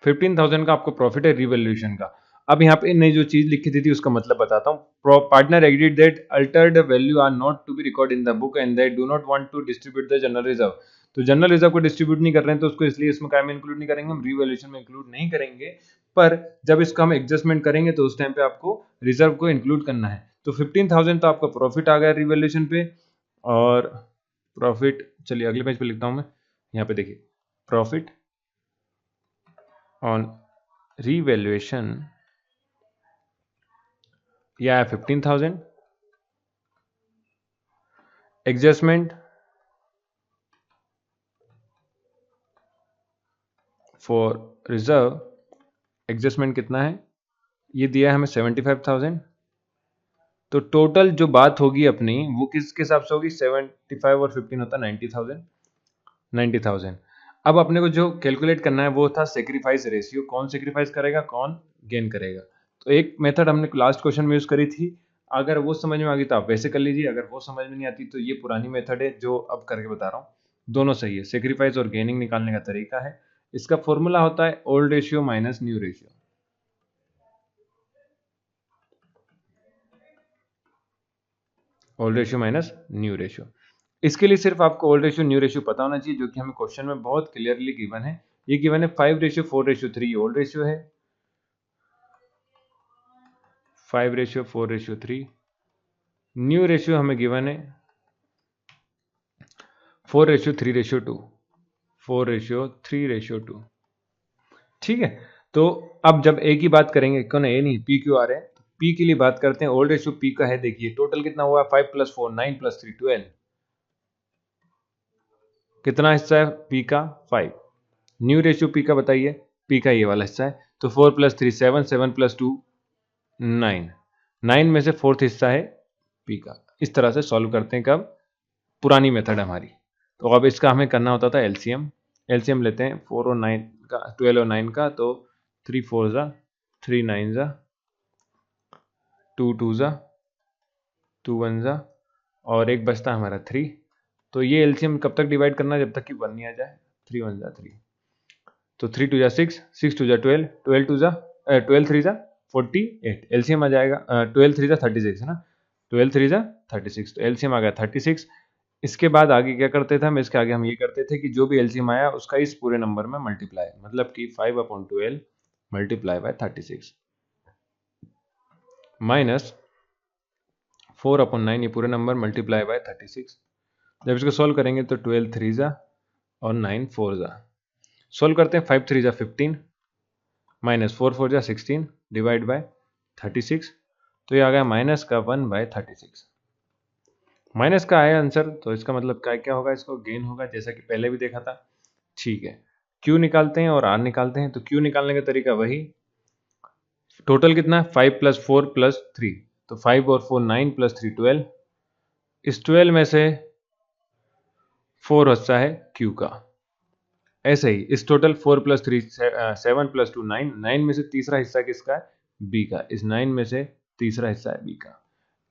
15,000 का आपको प्रॉफिट है रिवैल्यूएशन का। अब यहाँ पे नई जो चीज लिखी थी उसका मतलब बताता हूँ। Partner agreed that altered value are not to be record in the book and they do not want to distribute the general reserve. तो जनरल रिजर्व को डिस्ट्रीब्यूट नहीं कर रहे हैं, तो उसको इसलिए इसमें क्या में इंक्लूड नहीं करेंगे, हम रिवैल्यूएशन में इंक्लूड नहीं करेंगे। पर जब इसका हम एडजस्टमेंट करेंगे तो उस टाइम पे आपको रिजर्व को इंक्लूड करना है। तो 15,000 तो आपका प्रॉफिट आ गया रिवैल्यूएशन पे। और प्रॉफिट, चलिए अगले पेज पे लिखता हूँ मैं, यहाँ पे देखिए प्रॉफिट ऑन revaluation या 15,000, एडजस्टमेंट फॉर रिजर्व, एडजस्टमेंट कितना है, ये दिया है हमें 75,000। तो टोटल जो बात होगी अपनी वो किसके हिसाब से होगी, 75 और 15 होता है 90,000, 90,000। अब अपने को जो कैलकुलेट करना है वो था सेक्रीफाइस रेशियो, कौन सेक्रीफाइस करेगा, कौन गेन करेगा। तो एक मेथड हमने लास्ट क्वेश्चन में यूज करी थी, अगर वो समझ में आ गई तो आप वैसे कर लीजिए, अगर वो समझ में नहीं आती तो ये पुरानी मेथड है जो अब करके बता रहा हूँ, दोनों सही है। सेक्रीफाइस और गेनिंग निकालने का तरीका है, इसका फॉर्मूला होता है old ratio minus new ratio. Old ratio minus new ratio, इसके लिए सिर्फ आपको ओल्ड रेशियो न्यू रेशियो पता होना चाहिए, जो कि हमें क्वेश्चन में बहुत क्लियरली गिवन है। ये गिवन है 5:4:3 ओल्ड रेशियो है, 5:4:3। न्यू रेशियो हमें गिवन है 4:3:2, 4:3:2। ठीक है, तो अब जब ए की बात करेंगे, कौन ए नहीं पी क्यू आ रहे हैं, तो पी के लिए बात करते हैं। ओल्ड रेशियो पी का है, देखिए टोटल कितना हुआ, 5 + 4 9 + 3 12, कितना हिस्सा है पी का, 5। न्यू रेशियो पी का बताइए, पी का ये वाला हिस्सा है, तो 4 + 3 7, 7 + 2 9, 9 में से फोर्थ हिस्सा है पी का। इस तरह से सॉल्व करते हैं, कब, पुरानी मेथड हमारी। तो अब इसका हमें करना होता था एलसीएम, एलसीएम लेते हैं 4 और 9 का, 12 और 9 का, तो 3 4 जा 3 9 जा 2 2 जा 2 1 जा और एक बचता है हमारा 3। तो ये एलसीएम कब तक डिवाइड करना है, जब तक कि 1 नहीं आ जाए। 3 1 जा 3, तो 3 2 जा 6, 6 2 जा 12, 12 2 जा 12 3 जा 48, एलसीएम आ जाएगा 12 3 जा 36 है ना, 12 3 जा 36, तो एलसीएम आ गया 36। इसके बाद आगे क्या करते थे हम, इसके आगे हम ये करते थे कि जो भी एलसीएम आया उसका इस पूरे नंबर में मल्टीप्लाई, मतलब कि 5/12 मल्टीप्लाई बाय 36 माइनस 4/9 ये पूरे नंबर मल्टीप्लाई बाय 36। जब इसको सॉल्व करेंगे तो 12 3 जा और 9 4 जा, सॉल्व करते हैं 5 3 जा 15 माइनस 4 4 जा 16 डिवाइड बाय 36, तो ये आ गया माइनस का 1/36। माइनस का आया आंसर, तो इसका मतलब क्या क्या होगा, इसको गेन होगा, जैसा कि पहले भी देखा था। ठीक है, क्यू निकालते हैं और आर निकालते हैं। तो क्यू निकालने का तरीका वही, टोटल कितना है 5 + 4 + 3, तो 5 और 4 9 + 3 12। इस 12 में से 4 हिस्सा है क्यू का। ऐसे ही इस टोटल 4 + 3 7 + 2 9, 9 में से तीसरा हिस्सा किसका है, बी का। इस 9 में से तीसरा हिस्सा है बी का।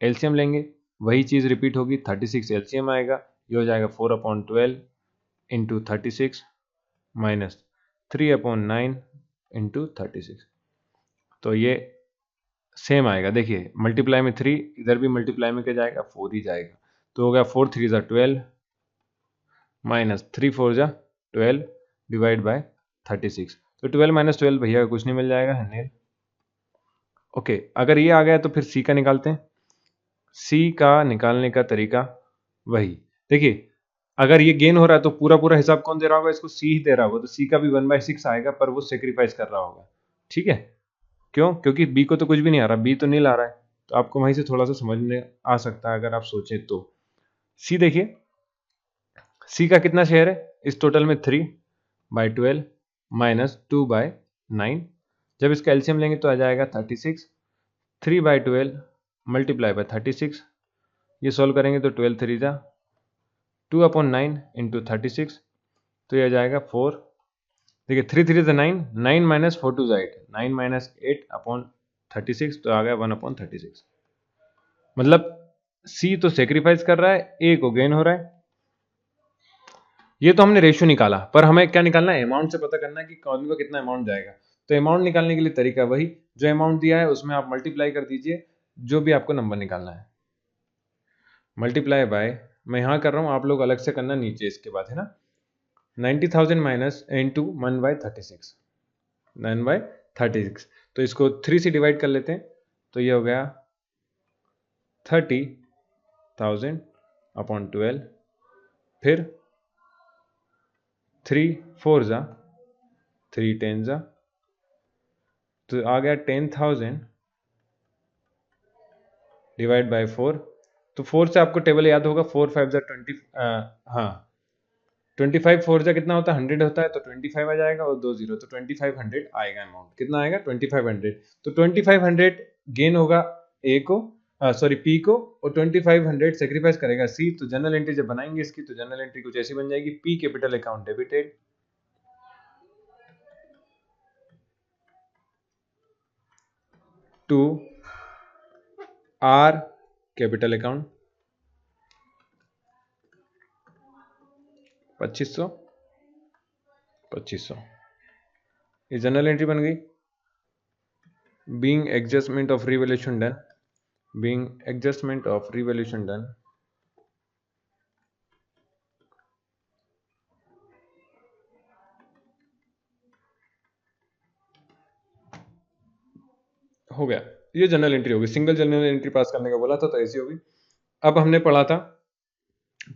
एलसीएम लेंगे, वही चीज़ रिपीट होगी, 36 एलसीएम आएगा, ये हो जाएगा 4/12 इंटू 36 माइनस 3/9 इंटू 36। तो ये सेम आएगा, देखिए मल्टीप्लाई में 3, इधर भी मल्टीप्लाई में क्या जाएगा, 4 ही जाएगा। तो हो गया 4 3 ज़ा 12 माइनस 3 4 ज़ा 12 डिवाइड बाय 36। तो 12 - 12 भैया कुछ नहीं, मिल जाएगा नील। ओके, अगर ये आ गया तो फिर सी का निकालते हैं। सी का निकालने का तरीका वही, देखिए अगर ये गेन हो रहा है तो पूरा पूरा हिसाब कौन दे रहा होगा, इसको सी ही दे रहा होगा, तो सी का भी 1/6 आएगा, पर वो सेक्रीफाइस कर रहा होगा। ठीक है, क्यों, क्योंकि बी को तो कुछ भी नहीं आ रहा, बी तो नील आ रहा है। तो आपको वहीं से थोड़ा सा समझ में आ सकता है अगर आप सोचें तो। सी देखिए, सी का कितना शेयर है इस टोटल में, 3/12 माइनस 2/9। जब इसका एलसीएम लेंगे तो आ जाएगा 36। 3/12 मल्टीप्लाई बाय 36, ये सॉल्व करेंगे तो 12 3 जा 2/9 इंटू 36, तो ये आ जाएगा 4। देखिए 3 3 ज़ा 9, 9 माइनस 4 2 ज़ा 8, 9 माइनस 8/36, तो आ गया 1/36। मतलब सी तो सेक्रीफाइस कर रहा है, ए को गेन हो रहा है। ये तो हमने रेशियो निकाला, पर हमें क्या निकालना है, अमाउंट से पता करना है कि कौन को कितना अमाउंट जाएगा। तो अमाउंट निकालने के लिए तरीका वही, जो अमाउंट दिया है उसमें आप मल्टीप्लाई कर दीजिए जो भी आपको नंबर निकालना है, मल्टीप्लाई बाय, मैं यहाँ कर रहा हूँ, आप लोग अलग से करना नीचे इसके बाद, है ना। 90,000 माइनस इंटू 1/36, 9/36। तो इसको 3 से डिवाइड कर लेते हैं, तो ये हो गया 30,000/12, फिर 3 4 ज़ा 3 10 ज़ा, तो आ गया 10,000 डिवाइड बाय 4। तो 4 से आपको टेबल याद होगा, 4 5 ज़ा 20, हाँ 25 4 ज़ा कितना होता है, 100 होता है, तो 25 आ जाएगा और 2 0, तो 2500 आएगा अमाउंट। कितना आएगा, 2500। तो 2500 गेन होगा ए को, सॉरी पी को, और 2500 सेक्रीफाइस करेगा सी। तो जनरल एंट्री जब बनाएंगे इसकी, तो जनरल एंट्री कुछ ऐसी बन जाएगी, P capital account debited, to R capital account 2500 2500। ये जनरल एंट्री बन गई। Being adjustment of revaluation done, being adjustment of revaluation done, हो गया। ये जनरल एंट्री होगी, सिंगल जनरल एंट्री पास करने का बोला था तो ऐसी होगी। अब हमने पढ़ा था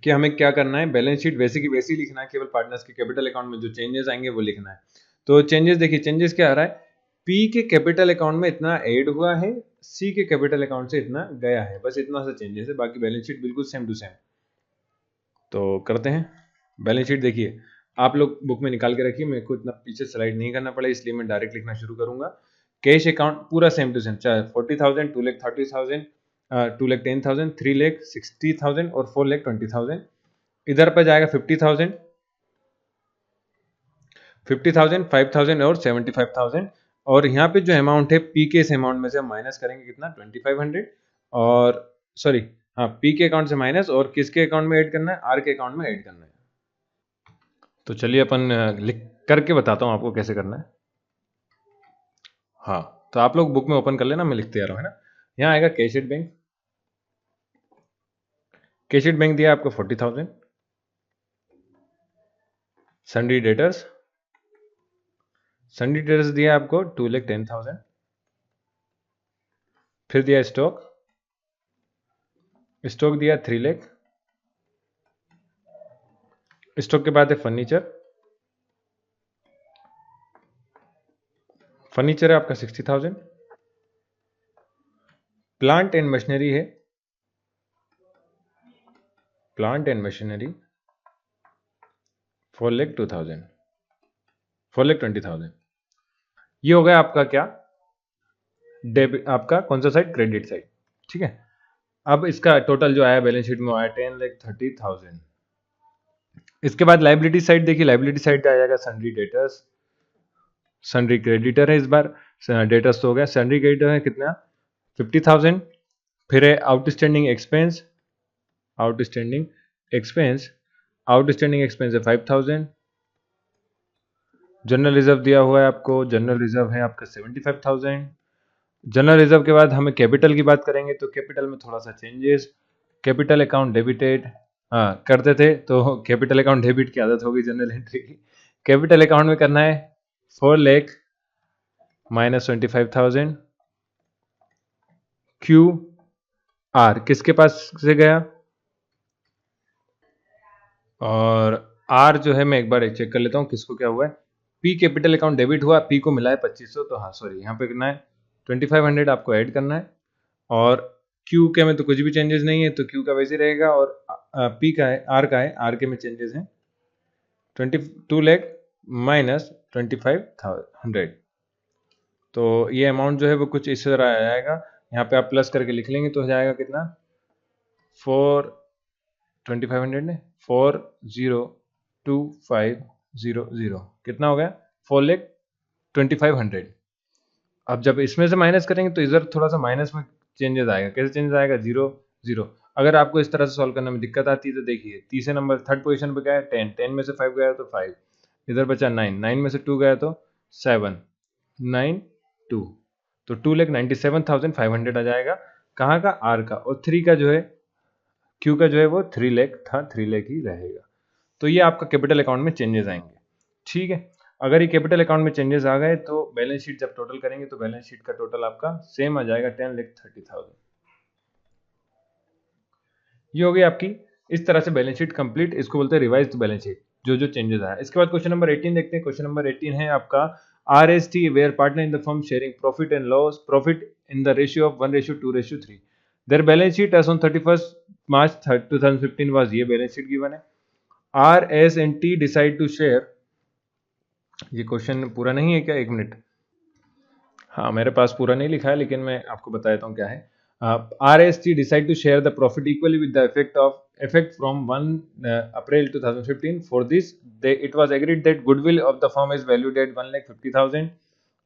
कि हमें क्या करना है, बैलेंस शीट वैसे की वैसी लिखना है, केवल पार्टनर्स के कैपिटल अकाउंट में जो चेंजेस आएंगे वो लिखना है। तो चेंजेस देखिए, चेंजेस क्या आ रहा है, पी के कैपिटल अकाउंट में इतना ऐड हुआ है, सी के कैपिटल अकाउंट से इतना गया है, बस इतना सा चेंजेस है, बाकी बैलेंस शीट बिल्कुल सेम टू सेम। तो करते हैं बैलेंस शीट। देखिए आप लोग बुक में निकाल के रखिए, मेरे को इतना पीछे स्लाइड नहीं करना पड़े, इसलिए मैं डायरेक्ट लिखना शुरू करूंगा। कैश अकाउंट पूरा सेम टू सेम, चाहे 40,000, 2,30,000, 2,10,000, 3,60,000 और 4,20,000। इधर पर जाएगा 50,000, 50,000, 5,000 और 75,000। और यहाँ पे जो अमाउंट है पी के, इस अमाउंट में से हम माइनस करेंगे कितना, 2,500, और सॉरी हाँ पी के अकाउंट से माइनस, और किसके अकाउंट में ऐड करना है, आर के अकाउंट में ऐड करना है। तो चलिए अपन लिख करके बताता हूँ आपको कैसे करना है। हाँ, तो आप लोग बुक में ओपन कर लेना, मैं लिखते आ रहा हूँ, है ना। यहाँ आएगा कैशियड बैंक, कैशियड बैंक दिया आपको 40,000, सन्डी डेटर्स, सन्डी डेटर्स दिया आपको 2,10,000, फिर दिया स्टॉक, स्टॉक दिया 3 लाख, स्टॉक के बाद है फर्नीचर, फर्नीचर है आपका 60,000, प्लांट एंड मशीनरी है प्लांट एंड मशीनरी 4,02,000, 4,20,000। ये हो गया आपका क्या, डेबिट, आपका कौन सा साइड, क्रेडिट साइड। ठीक है, अब इसका टोटल जो आया बैलेंस शीट में आया 10,30,000। इसके बाद लाइबिलिटी साइड देखिए, लाइबिलिटी साइड आ जाएगा सन्ड्री डेटर्स, सन्ड्री क्रेडिटर है इस बार, डेटर्स तो हो गया, सन्ड्री क्रेडिटर है कितना 50,000। फिर है outstanding expense, outstanding expense, outstanding expense है 5,000। जनरल रिजर्व दिया हुआ है आपको, जनरल रिजर्व है आपका 75,000। जनरल रिजर्व के बाद हमें कैपिटल की बात करेंगे, तो कैपिटल में थोड़ा सा चेंजेस, कैपिटल अकाउंट डेबिटेड, हाँ करते थे तो कैपिटल अकाउंट डेबिट की आदत होगी जनरल एंट्री की। कैपिटल अकाउंट में करना है 4 लाख माइनस 25,000। क्यू आर किसके पास से गया, और आर जो है मैं एक बार चेक कर लेता हूँ किसको क्या हुआ है। पी कैपिटल अकाउंट डेबिट हुआ, पी को मिला है 2500, तो हाँ सॉरी यहाँ पे करना है 2500 आपको ऐड करना है। और क्यू के में तो कुछ भी चेंजेस नहीं है, तो क्यू का वैसे रहेगा, और पी का है, आर का है, आर के में चेंजेस हैं 22 लाख माइनस 2500। तो ये अमाउंट जो है वो कुछ इस तरह आ जाएगा, यहाँ पे आप प्लस करके लिख लेंगे तो हो जाएगा कितना 2500 ने 402,500 कितना हो गया 4,25,000। अब जब इसमें से माइनस करेंगे तो इधर थोड़ा सा माइनस में चेंजेस आएगा, कैसे चेंजेस आएगा 0 0। अगर आपको इस तरह से सॉल्व करने में दिक्कत आती है तो देखिए तीसरे नंबर थर्ड पोजीशन पे गया है 10, 10 में से 5 गया तो 5, इधर बचा 9, 9 में से 2 गया तो 7, 9 2, तो 2,97,500 आ जाएगा, कहाँ का, आर का। और 3 का जो है, क्यू का जो है वो 3 लाख था, 3 लाख ही रहेगा। तो ये आपका कैपिटल अकाउंट में चेंजेस आएंगे। ठीक है, अगर ये कैपिटल अकाउंट में चेंजेस आ गए तो बैलेंस शीट जब टोटल करेंगे तो बैलेंस शीट का टोटल आपका सेम आ जाएगा 10,30,000। ये हो गई आपकी इस तरह से बैलेंस शीट कंप्लीट, इसको बोलते हैं रिवाइज्ड बैलेंस शीट, जो जो चेंजेस आया। इसके बाद क्वेश्चन नंबर 18 देखते हैं। क्वेश्चन नंबर 18 है आपका RST where partner in the firm sharing profit and loss, profit in the ratio of 1:2:3। Their balance sheet as on 31st March 2015 was, ये बैलेंस शीट गिवन है। RS&T डिसाइड टू शेयर, ये क्वेश्चन पूरा नहीं है क्या, एक मिनट, हाँ मेरे पास पूरा नहीं लिखा है लेकिन मैं आपको बता देता हूँ क्या है। RST decide to share the profit equally with the effect from 1 April 2015. For this, it was agreed that goodwill of the firm is valued at 1,50,000,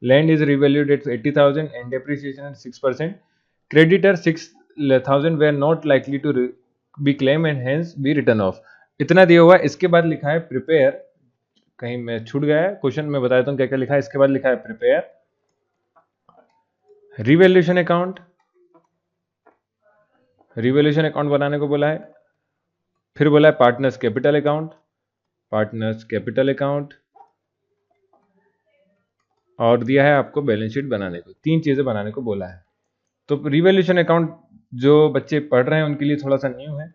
land is revalued at 80,000, and depreciation at 6%. Creditor 6,000 were not likely to be claimed and hence be written off. इतना दिया हुआ है। इसके बाद लिखा है प्रिपेयर, कहीं मैं छूट गया है क्वेश्चन में, बता देता हूँ क्या क्या लिखा है। इसके बाद लिखा है prepare revaluation account, revaluation account बनाने को बोला है। फिर बोला है partners capital account, partners capital account, और दिया है आपको बैलेंस शीट बनाने को, तीन चीजें बनाने को बोला है। तो रिवैल्यूएशन अकाउंट जो बच्चे पढ़ रहे हैं उनके लिए थोड़ा सा न्यू है।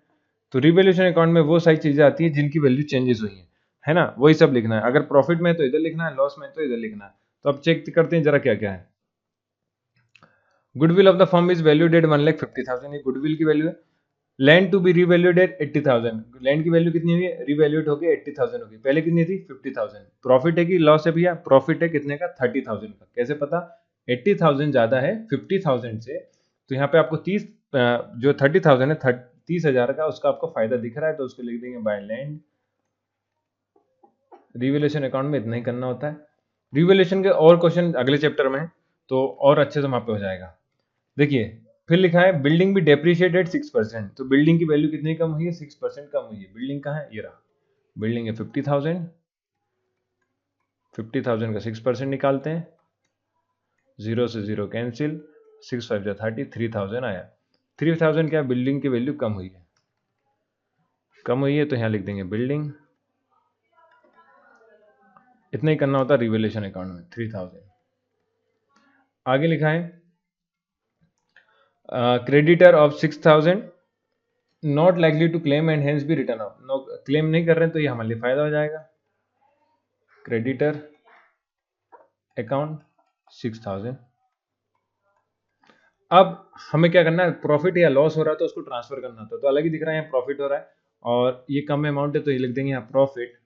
तो रिवैल्यूएशन अकाउंट में वो सारी चीजें आती है जिनकी वैल्यू चेंजेस हुई है ना, वही सब लिखना है। अगर प्रॉफिट में तो इधर लिखना है, लॉस में तो इधर लिखना है। तो अब चेक करते हैं जरा क्या क्या है। Goodwill of the firm is valued at 1,50,000, ये गुडविल की वैल्यू है। Land to be revalued at 80,000, land की वैल्यू कितनी हुई है, रिवैल्यूड होगी 80,000 होगी, पहले कितनी थी 50,000। प्रॉफिट है कि लॉस है भैया, प्रॉफिट है कितने का 30,000 का, कैसे पता 80,000 ज्यादा है 50,000 से, तो यहाँ पे आपको 30 जो 30,000 है 30,000 का उसका आपको फायदा दिख रहा है, तो उसको लिख देंगे बाय लैंड। रिवैल्यूएशन अकाउंट में इतना ही करना होता है। रिवैल्यूएशन के और क्वेश्चन अगले चैप्टर में है तो और अच्छे से वहां पे हो जाएगा। देखिए फिर लिखा है बिल्डिंग भी डेप्रिशिएटेड 6%, तो बिल्डिंग की वैल्यू कितनी कम हुई है 6% कम हुई है। बिल्डिंग कहाँ है, ये रहा, बिल्डिंग है 50,000, 50,000 का 6% निकालते हैं, 0 से 0 कैंसिल, 6 5 जा 30, 3,000 आया। 3,000 क्या, बिल्डिंग की वैल्यू कम हुई है, कम हुई है तो यहाँ लिख देंगे बिल्डिंग। इतना ही करना होता है रिवैल्यूएशन अकाउंट में 3,000। आगे लिखा है creditor of 6,000 not likely to claim and hence be written off, no claim नहीं कर रहे हैं तो ये हमारे लिए फायदा हो जाएगा। Creditor account 6,000। अब हमें क्या करना है, प्रॉफिट या लॉस हो रहा है तो उसको ट्रांसफर करना होता है, तो अलग ही दिख रहा है यहाँ प्रॉफिट हो रहा है, और ये कम अमाउंट है तो ये लिख देंगे यहाँ profit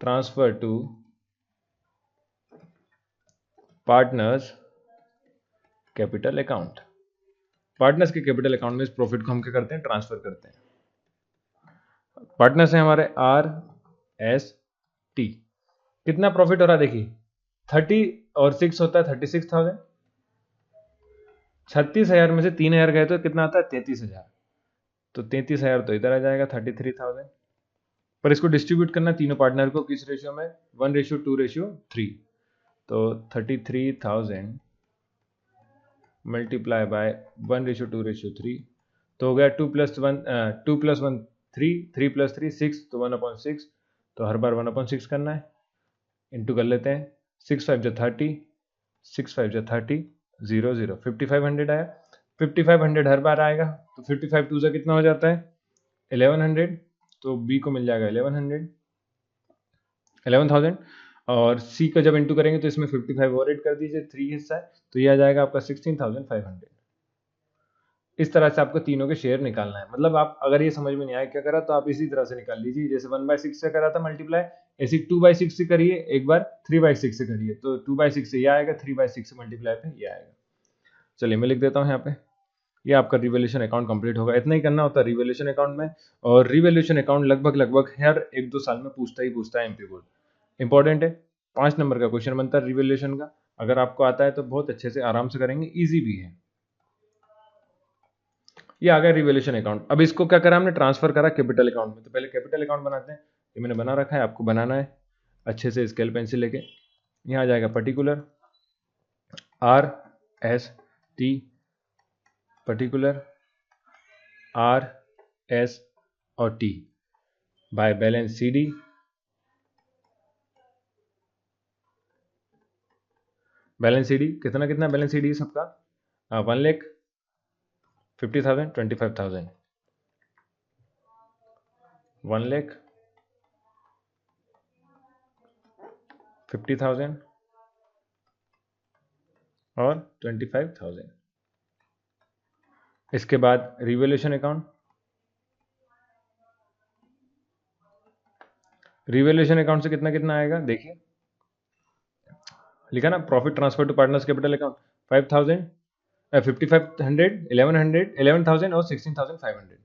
transfer to partners capital account. Partners के कैपिटल अकाउंट में इस प्रॉफिट को हम क्या करते हैं, ट्रांसफर करते हैं। पार्टनर्स हैं हमारे RST। कितना प्रॉफिट हो रहा है देखिए, 30 और 6 होता है 36,000। 36,000 में से 3,000 गए तो कितना आता है 33,000। तो 33,000 तो इधर आ जाएगा 33,000। पर इसको डिस्ट्रीब्यूट करना तीनों पार्टनर को किस रेशियो में, 1:2:3। तो 33,000 मल्टीप्लाई बाय 1:2:3 तो हो गया 2 + 1 3, 3 + 3 6, तो 1/6। तो हर बार 1/6 करना है, इंटू कर लेते हैं। 6 5 = 30, 6 5 = 30, 0 0 5500 आया। 5500 हर बार आएगा, तो 55 2 से कितना हो जाता है 1100। तो बी को मिल जाएगा 11,000। और सी का जब इंटू करेंगे तो इसमें 55 और ऐड कर दीजिए, 3 हिस्सा है तो ये आ जाएगा आपका 16,500। इस तरह से आपको तीनों के शेयर निकालना है। मतलब आप अगर ये समझ में नहीं आया क्या करा तो आप इसी तरह से निकाल लीजिए, जैसे 1/6 से करा था मल्टीप्लाई, ऐसे 2/6 से करिए, एक बार 3/6 से करिए। तो 2/6 से ये आएगा, 3/6 से मल्टीप्लाई पे ये आएगा। चलिए मैं लिख देता हूँ यहाँ पे, ये आपका रिवैल्यूएशन अकाउंट कंप्लीट होगा। इतना ही करना होता है रिवैल्यूएशन अकाउंट में। और रिवैल्यूएशन अकाउंट लगभग हर 1-2 साल में पूछता है एमपी बोर्ड। इंपॉर्टेंट है, 5 नंबर का क्वेश्चन बनता है रिवैल्यूएशन का। अगर आपको आता है तो बहुत अच्छे से आराम से करेंगे, ईजी भी है। ये आ गया रिवैल्यूएशन अकाउंट। अब इसको क्या करा हमने, ट्रांसफर करा कैपिटल अकाउंट में। तो पहले कैपिटल अकाउंट बनाते हैं, ये मैंने बना रखा है, आपको बनाना है अच्छे से स्केल पेंसिल लेके। यहाँ आ जाएगा पर्टिकुलर RST, पर्टिकुलर RS और T by balance CD। Balance CD कितना कितना बैलेंस CD सबका 1,50,000 25,000 1,50,000 और 25,000। इसके बाद रिवैल्यूएशन अकाउंट, रिवैल्यूएशन अकाउंट से कितना कितना आएगा देखिए, लिखा ना profit transfer to partners capital account 5,000 5,500 1,100 11,000 और 16,500।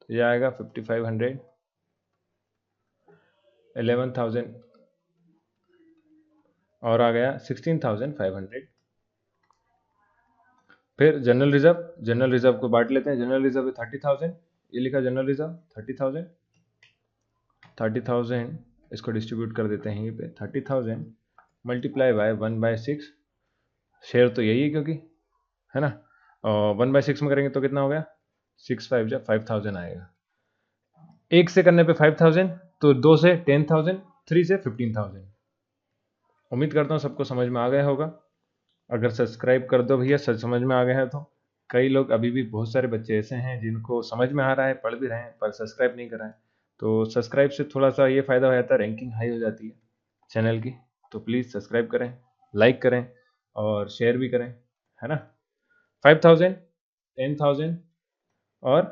तो ये आएगा 5,500 11,000 और आ गया 16,500। फिर जनरल रिजर्व को बांट लेते हैं। जनरल रिजर्व है 30,000, ये लिखा जनरल रिजर्व 30,000 इसको डिस्ट्रीब्यूट कर देते हैं ये पे 30,000 मल्टीप्लाई बाय 1/6। शेयर तो यही है क्योंकि है ना, और 1/6 में करेंगे तो कितना हो गया 6 5 = 5,000 आएगा। एक से करने पे 5,000, तो 2 से 10,000, 3 से 15,000। उम्मीद करता हूँ सबको समझ में आ गया होगा। अगर सब्सक्राइब कर दो भैया, सच समझ में आ गया है तो। कई लोग अभी भी बहुत सारे बच्चे ऐसे हैं जिनको समझ में आ रहा है, पढ़ भी रहे हैं, पर सब्सक्राइब नहीं कर रहे हैं। तो सब्सक्राइब से थोड़ा सा ये फ़ायदा हो जाता है, रैंकिंग हाई हो जाती है चैनल की। तो प्लीज़ सब्सक्राइब करें, लाइक करें और शेयर भी करें, है ना। 5,000 10,000 और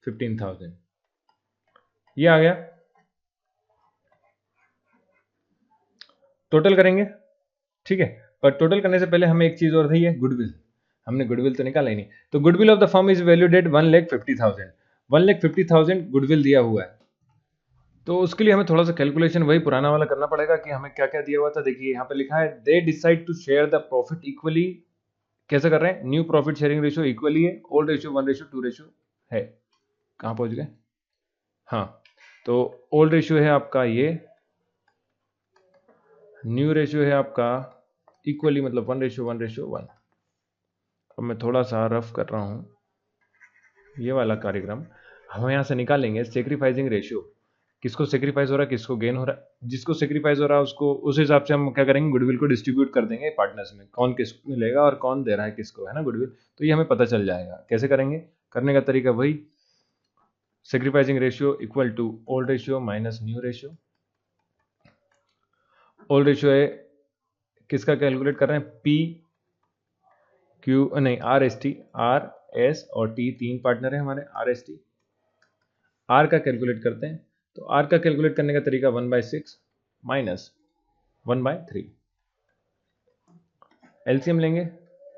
15,000 ये आ गया। टोटल करेंगे, ठीक है। पर टोटल करने से पहले हमें एक चीज़ और थी, है गुडविल। हमने गुडविल तो निकाला ही नहीं। तो goodwill of the firm is valued at 1,50,000। 1,50,000 goodwill दिया हुआ है। तो उसके लिए हमें थोड़ा सा कैलकुलेशन वही पुराना वाला करना पड़ेगा कि हमें क्या क्या दिया हुआ था। देखिए यहाँ पे लिखा है they decide to share the profit equally. कैसे कर रहे हैं, new profit sharing ratio equally है, ओल्ड रेशियो 1:2 रेशियो है। कहाँ पहुंच गए, हाँ। तो ओल्ड रेशियो है आपका ये, न्यू रेशियो है आपका इक्वली, मतलब 1:1:1। अब मैं थोड़ा सा रफ कर रहा हूँ ये वाला कार्यक्रम। हम यहाँ से निकालेंगे सेक्रीफाइसिंग रेशियो, किसको सेक्रीफाइस हो रहा है किसको गेन हो रहा है। जिसको सेक्रीफाइस हो रहा है उसको, उस हिसाब से हम क्या करेंगे, गुडविल को डिस्ट्रीब्यूट कर देंगे पार्टनर्स में, कौन किसको मिलेगा और कौन दे रहा है किसको, है ना गुडविल। तो ये हमें पता चल जाएगा कैसे करेंगे। करने का तरीका वही, sacrificing ratio equal to old ratio minus new ratio. Old ratio है किसका कैलकुलेट कर रहे हैं, पी क्यू नहीं RST, RS और T तीन पार्टनर है हमारे RST। आर का कैलकुलेट करते हैं। तो आर का कैलकुलेट करने का तरीका 1/6 माइनस 1/3। एलसीएम लेंगे,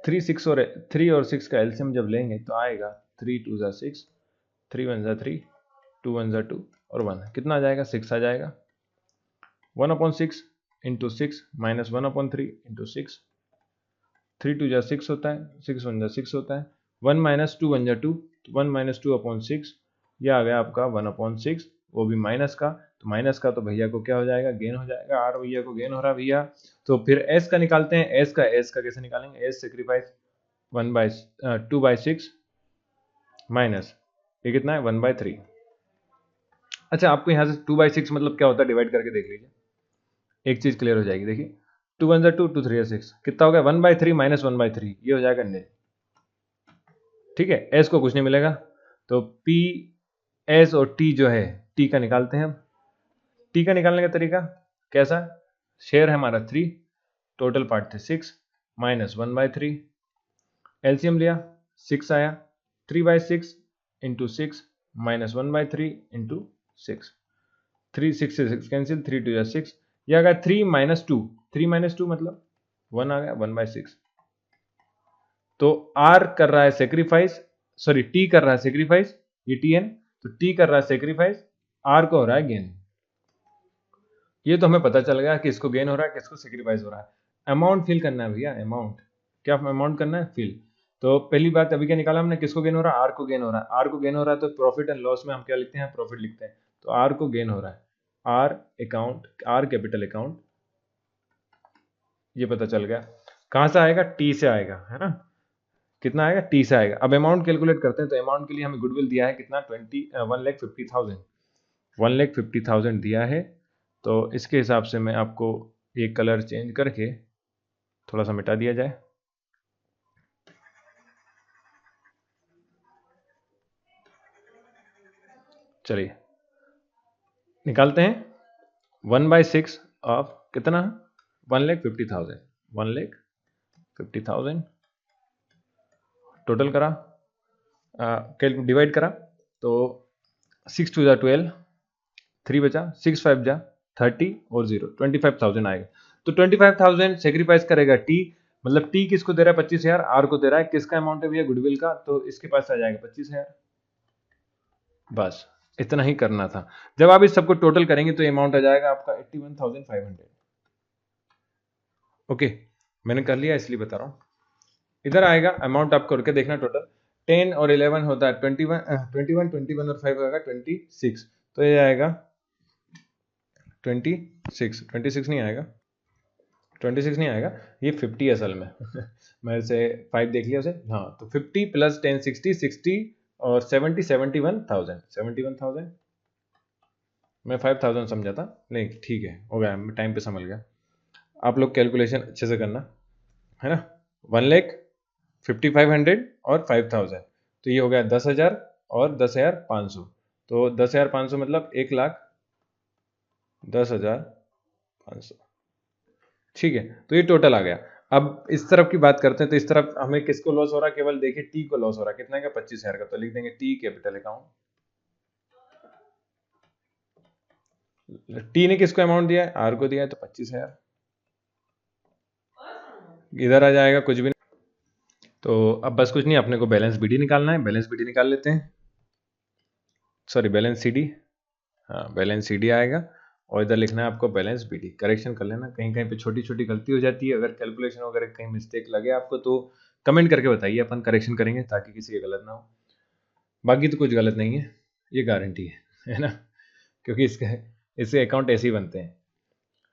3 और 6 का एलसीएम जब लेंगे तो आएगा 3 2 ज़ा 6, 3 1 ज़ा 3, 2 1 ज़ा 2 और 1 कितना आ जाएगा, 6 आ जाएगा। 1/6 इंटू 6 माइनस 1/3 इंटू 6, 3 2 ज़ा 6 होता है, 6 1 ज़ा 6 होता है, 1 माइनस 2 1 ज़ा 2, 1 माइनस 2/6, यह आ गया आपका 1/6, वो भी माइनस का। तो माइनस का तो भैया को क्या हो जाएगा, गेन हो जाएगा। आर भैया को गेन हो रहा है भैया। तो फिर एस का निकालते हैं। एस का कैसे निकालेंगे, एस सेक्रीफाइस 2/6 माइनस ये कितना है 1/3। अच्छा, आपको यहाँ से 2/6 मतलब क्या होता है डिवाइड करके देख लीजिए, एक चीज क्लियर हो जाएगी। देखिए 2 1 ज़ा 2, 2 3 ज़ा 6, कितना हो गया 1/3 माइनस 1/3, ये हो जाएगा निल। ठीक है, एस को कुछ नहीं मिलेगा तो पी एस और टी जो है, टी का निकालते हैं हम। टी का निकालने का तरीका कैसा, शेयर है हमारा 3, टोटल पार्ट थे 6 माइनस 1/3, एलसीएम लिया 6 आया, 3/6 इंटू 6 माइनस 1/3 इंटू 6, 3 6 से 6 कैंसिल, 3 2 6, यह आ गया 3 माइनस 2, 3 माइनस 2 मतलब 1 आ गया 1/6। तो आर कर रहा है सेक्रीफाइस, सॉरी टी कर रहा है सेक्रीफाइस, ये टी एन, तो टी कर रहा है सेक्रीफाइस, आर को हो रहा है गेन। ये तो हमें पता चल गया कि इसको गेन हो रहा है, किसको सेक्रीफाइस हो रहा है। अमाउंट फिल करना है भैया, अमाउंट क्या अमाउंट करना है, फिल। तो पहली बात अभी क्या निकाला हमने, किसको गेन हो रहा है, आर को गेन हो रहा है। आर को गेन हो रहा है तो प्रॉफिट एंड लॉस में हम क्या लिखते हैं, प्रॉफिट लिखते हैं। तो आर को गेन हो रहा है, R account, R capital account, ये पता चल गया। कहां से आएगा, टी से आएगा, है ना। कितना आएगा, टी से आएगा। अब अमाउंट कैलकुलेट करते हैं। तो अमाउंट के लिए हमें गुडविल दिया है कितना, 1,50,000, 1,50,000 दिया है। तो इसके हिसाब से मैं आपको एक कलर चेंज करके थोड़ा सा मिटा दिया जाए। चलिए निकालते हैं 1/6 ऑफ कितना, 1,50,000, 1,50,000 टोटल करा, डिवाइड करा तो 6 2 ज़ा 12, 3 बचा, 6 5 जा 30 और 0, 25,000 आएगा। तो 25,000 सेक्रीफाइस करेगा टी, मतलब टी किसको दे रहा है, 25,000, आर को दे रहा है। किसका अमाउंट है भैया, गुडविल का, तो इसके पास आ जाएगा 25,000। बस इतना ही करना था। जब आप इस सबको टोटल करेंगे तो अमाउंट आ जाएगा आपका 81,500। ओके, मैंने कर लिया इसलिए बता रहा हूँ। इधर आएगा अमाउंट, आप करके देखना टोटल 10 और 11 होता है 21 और 5 होगा 26। तो ये आएगा 26 नहीं आएगा, 26 नहीं आएगा, ये 50 है असल में मैंने से 5 देख लिया उसे। हाँ, तो 50 प्लस 10 60 और 70 71,000। मैं 5,000 समझा था, नहीं ठीक है, हो गया, मैं टाइम पे समझ गया। आप लोग कैलकुलेशन अच्छे से करना, है ना। 1,50,500 और 5,000, तो ये हो गया 10,000 और 10,500। तो 10,500 मतलब 1,10,500। ठीक है, तो ये टोटल आ गया। अब इस तरफ की बात करते हैं। तो इस तरफ हमें किसको लॉस हो रहा है, केवल देखिए टी को लॉस हो रहा है, कितना का, 25,000 का। तो लिख देंगे टी कैपिटल अकाउंट। टी ने किसको अमाउंट दिया है, आर को दिया है, तो 25,000 इधर आ जाएगा, कुछ भी नहीं। तो अब बस कुछ नहीं, अपने को बैलेंस बीडी निकालना है। बैलेंस बीडी निकाल लेते हैं, सॉरी बैलेंस सीडी, हाँ बैलेंस सीडी आएगा और इधर लिखना है आपको बैलेंस बीडी। करेक्शन कर लेना, कहीं कहीं पे छोटी छोटी गलती हो जाती है। अगर कैलकुलेशन वगैरह कहीं मिस्टेक लगे आपको तो कमेंट करके बताइए, अपन करेक्शन करेंगे ताकि किसी का गलत ना हो। बाकी तो कुछ गलत नहीं है, ये गारंटी है ना, क्योंकि इसके अकाउंट ऐसे ही बनते हैं।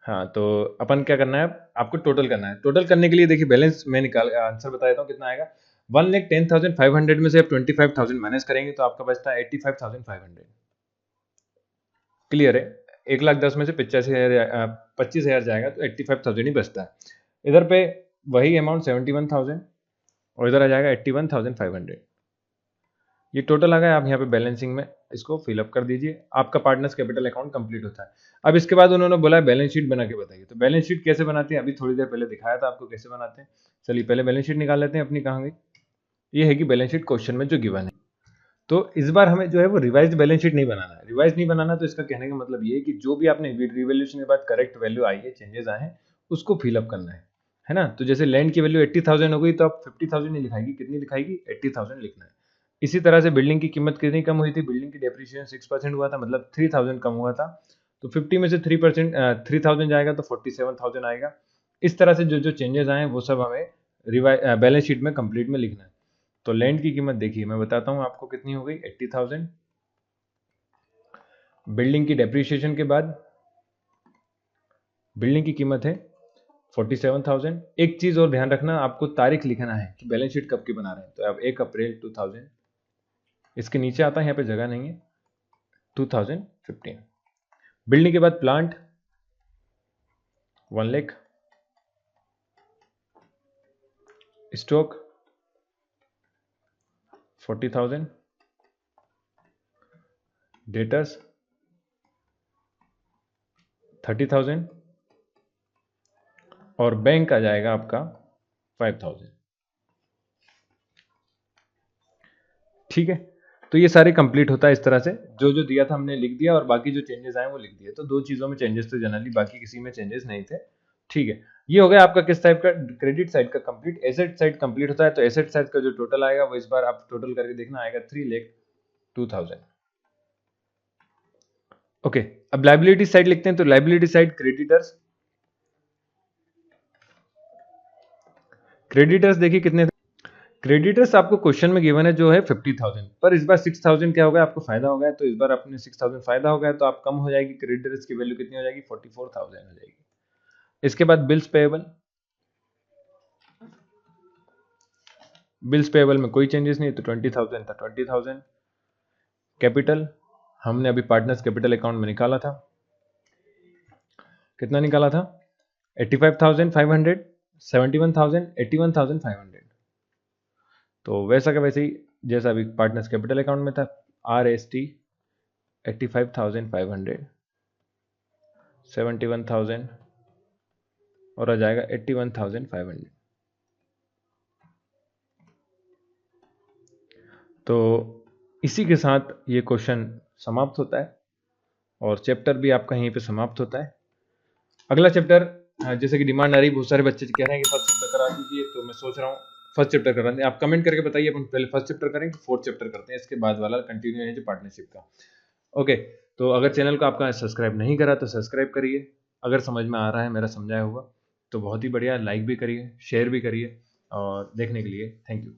हाँ, तो अपन क्या करना है, आपको टोटल करना है। टोटल करने के लिए देखिए बैलेंस मैं निकाल आंसर बता देता हूँ कितना आएगा। 1,10,500 में से आप 25,000 माइनस करेंगे तो आपका बचता है 85,500। क्लियर है, 1,10,000 में से 25,000 जाएगा तो 85,000 ही बचता है। इधर पे वही अमाउंट 71,000 और इधर आ जाएगा 81,500। ये टोटल आ गया। आप यहाँ पे बैलेंसिंग में इसको फिलअप कर दीजिए, आपका पार्टनर्स कैपिटल अकाउंट कंप्लीट होता है। अब इसके बाद उन्होंने बोला बैलेंस शीट बना के बताइए। तो बैलेंस शीट कैसे बनाते हैं, अभी थोड़ी देर पहले दिखाया था आपको कैसे बनाते हैं। चलिए पहले बैलेंस शीट निकाल लेते हैं अपनी। कहाँ गई, ये है कि बैलेंस शीट क्वेश्चन में जो गिवन है। तो इस बार हमें जो है वो रिवाइज्ड बैलेंस शीट नहीं बनाना है। रिवाइज नहीं बनाना तो इसका कहने का मतलब ये है कि जो भी आपने रिवैल्यूएशन के बाद करेक्ट वैल्यू आई है, चेंजेस आए हैं, उसको फिलअप करना है ना। तो जैसे लैंड की वैल्यू 80,000 हो गई तो आप 50,000 नहीं लिखाएगी, कितनी लिखाएगी, 80,000 लिखना है। इसी तरह से बिल्डिंग की कीमत कितनी कम हुई थी, बिल्डिंग की डेप्रिसिएशन 6% हुआ था, मतलब 3,000 कम हुआ था, तो 50 में से 3% 3,000 जाएगा तो 47,000 आएगा। इस तरह से जो जो चेंजेस आए वो सब हमें बैलेंस शीट में कंप्लीट में लिखना है। तो लैंड की कीमत देखिए मैं बताता हूँ आपको कितनी हो गई, 80,000। बिल्डिंग की डेप्रिसिएशन के बाद बिल्डिंग की कीमत है 47,000। एक चीज और ध्यान रखना, आपको तारीख लिखना है कि बैलेंस शीट कब की बना रहे हैं। तो अब 1 अप्रैल 2000, इसके नीचे आता है, यहाँ पे जगह नहीं है, 2015। बिल्डिंग के बाद प्लांट 1 लाख, स्टॉक 40,000, डेटर्स 30,000 और बैंक आ जाएगा आपका 5,000। ठीक है, तो ये सारे कंप्लीट होता है इस तरह से, जो जो दिया था हमने लिख दिया और बाकी जो चेंजेस आए वो लिख दिए। तो 2 चीज़ों में चेंजेस थे जनरली, बाकी किसी में चेंजेस नहीं थे। ठीक है, ये हो गया आपका किस टाइप का, क्रेडिट साइड का कंप्लीट। एसेट साइड कंप्लीट होता है तो एसेट साइड का जो टोटल आएगा वो इस बार आप टोटल करके देखना, आएगा 3,02,000। ओके, अब लाइबिलिटी साइड लिखते हैं। तो लाइबिलिटी साइड क्रेडिटर्स देखिए कितने थे। क्रेडिटर्स आपको क्वेश्चन में गिवन है जो है 50,000, पर इस बार 6,000 क्या हो गया, आपको फायदा हो गया। तो इस बार अपने 6,000 फायदा हो गया तो आप कम हो जाएगी, क्रेडिटर्स की वैल्यू कितनी हो जाएगी, 44,000 हो जाएगी। इसके बाद बिल्स पेएबल, बिल्स पेएबल में कोई चेंजेस नहीं, तो 20,000 था 20,000। कैपिटल हमने अभी पार्टनर्स कैपिटल अकाउंट में निकाला था, कितना निकाला था, 85,500, 71,000, 81,500। तो वैसा का वैसे ही जैसा अभी पार्टनर्स कैपिटल अकाउंट में था, RST 85,500, 71,000 और आ जाएगा 81,500। तो इसी के साथ ये क्वेश्चन समाप्त होता है और चैप्टर भी आपका यहीं पे समाप्त होता है। अगला चैप्टर जैसे कि डिमांड आ रही, बहुत सारे बच्चे कह रहे हैं कि फर्स्ट चैप्टर करा दीजिए, तो मैं सोच रहा हूँ फर्स्ट चैप्टर करा दें। आप कमेंट करके बताइए, अपन पहले फर्स्ट चैप्टर करें कि फोर्थ चैप्टर करते हैं, इसके बाद वाला कंटिन्यू है जो पार्टनरशिप का। ओके, तो अगर चैनल को आपका सब्सक्राइब नहीं करा तो सब्सक्राइब करिए। अगर समझ में आ रहा है मेरा समझाया हुआ तो बहुत ही बढ़िया, लाइक भी करिए, शेयर भी करिए, और देखने के लिए थैंक यू।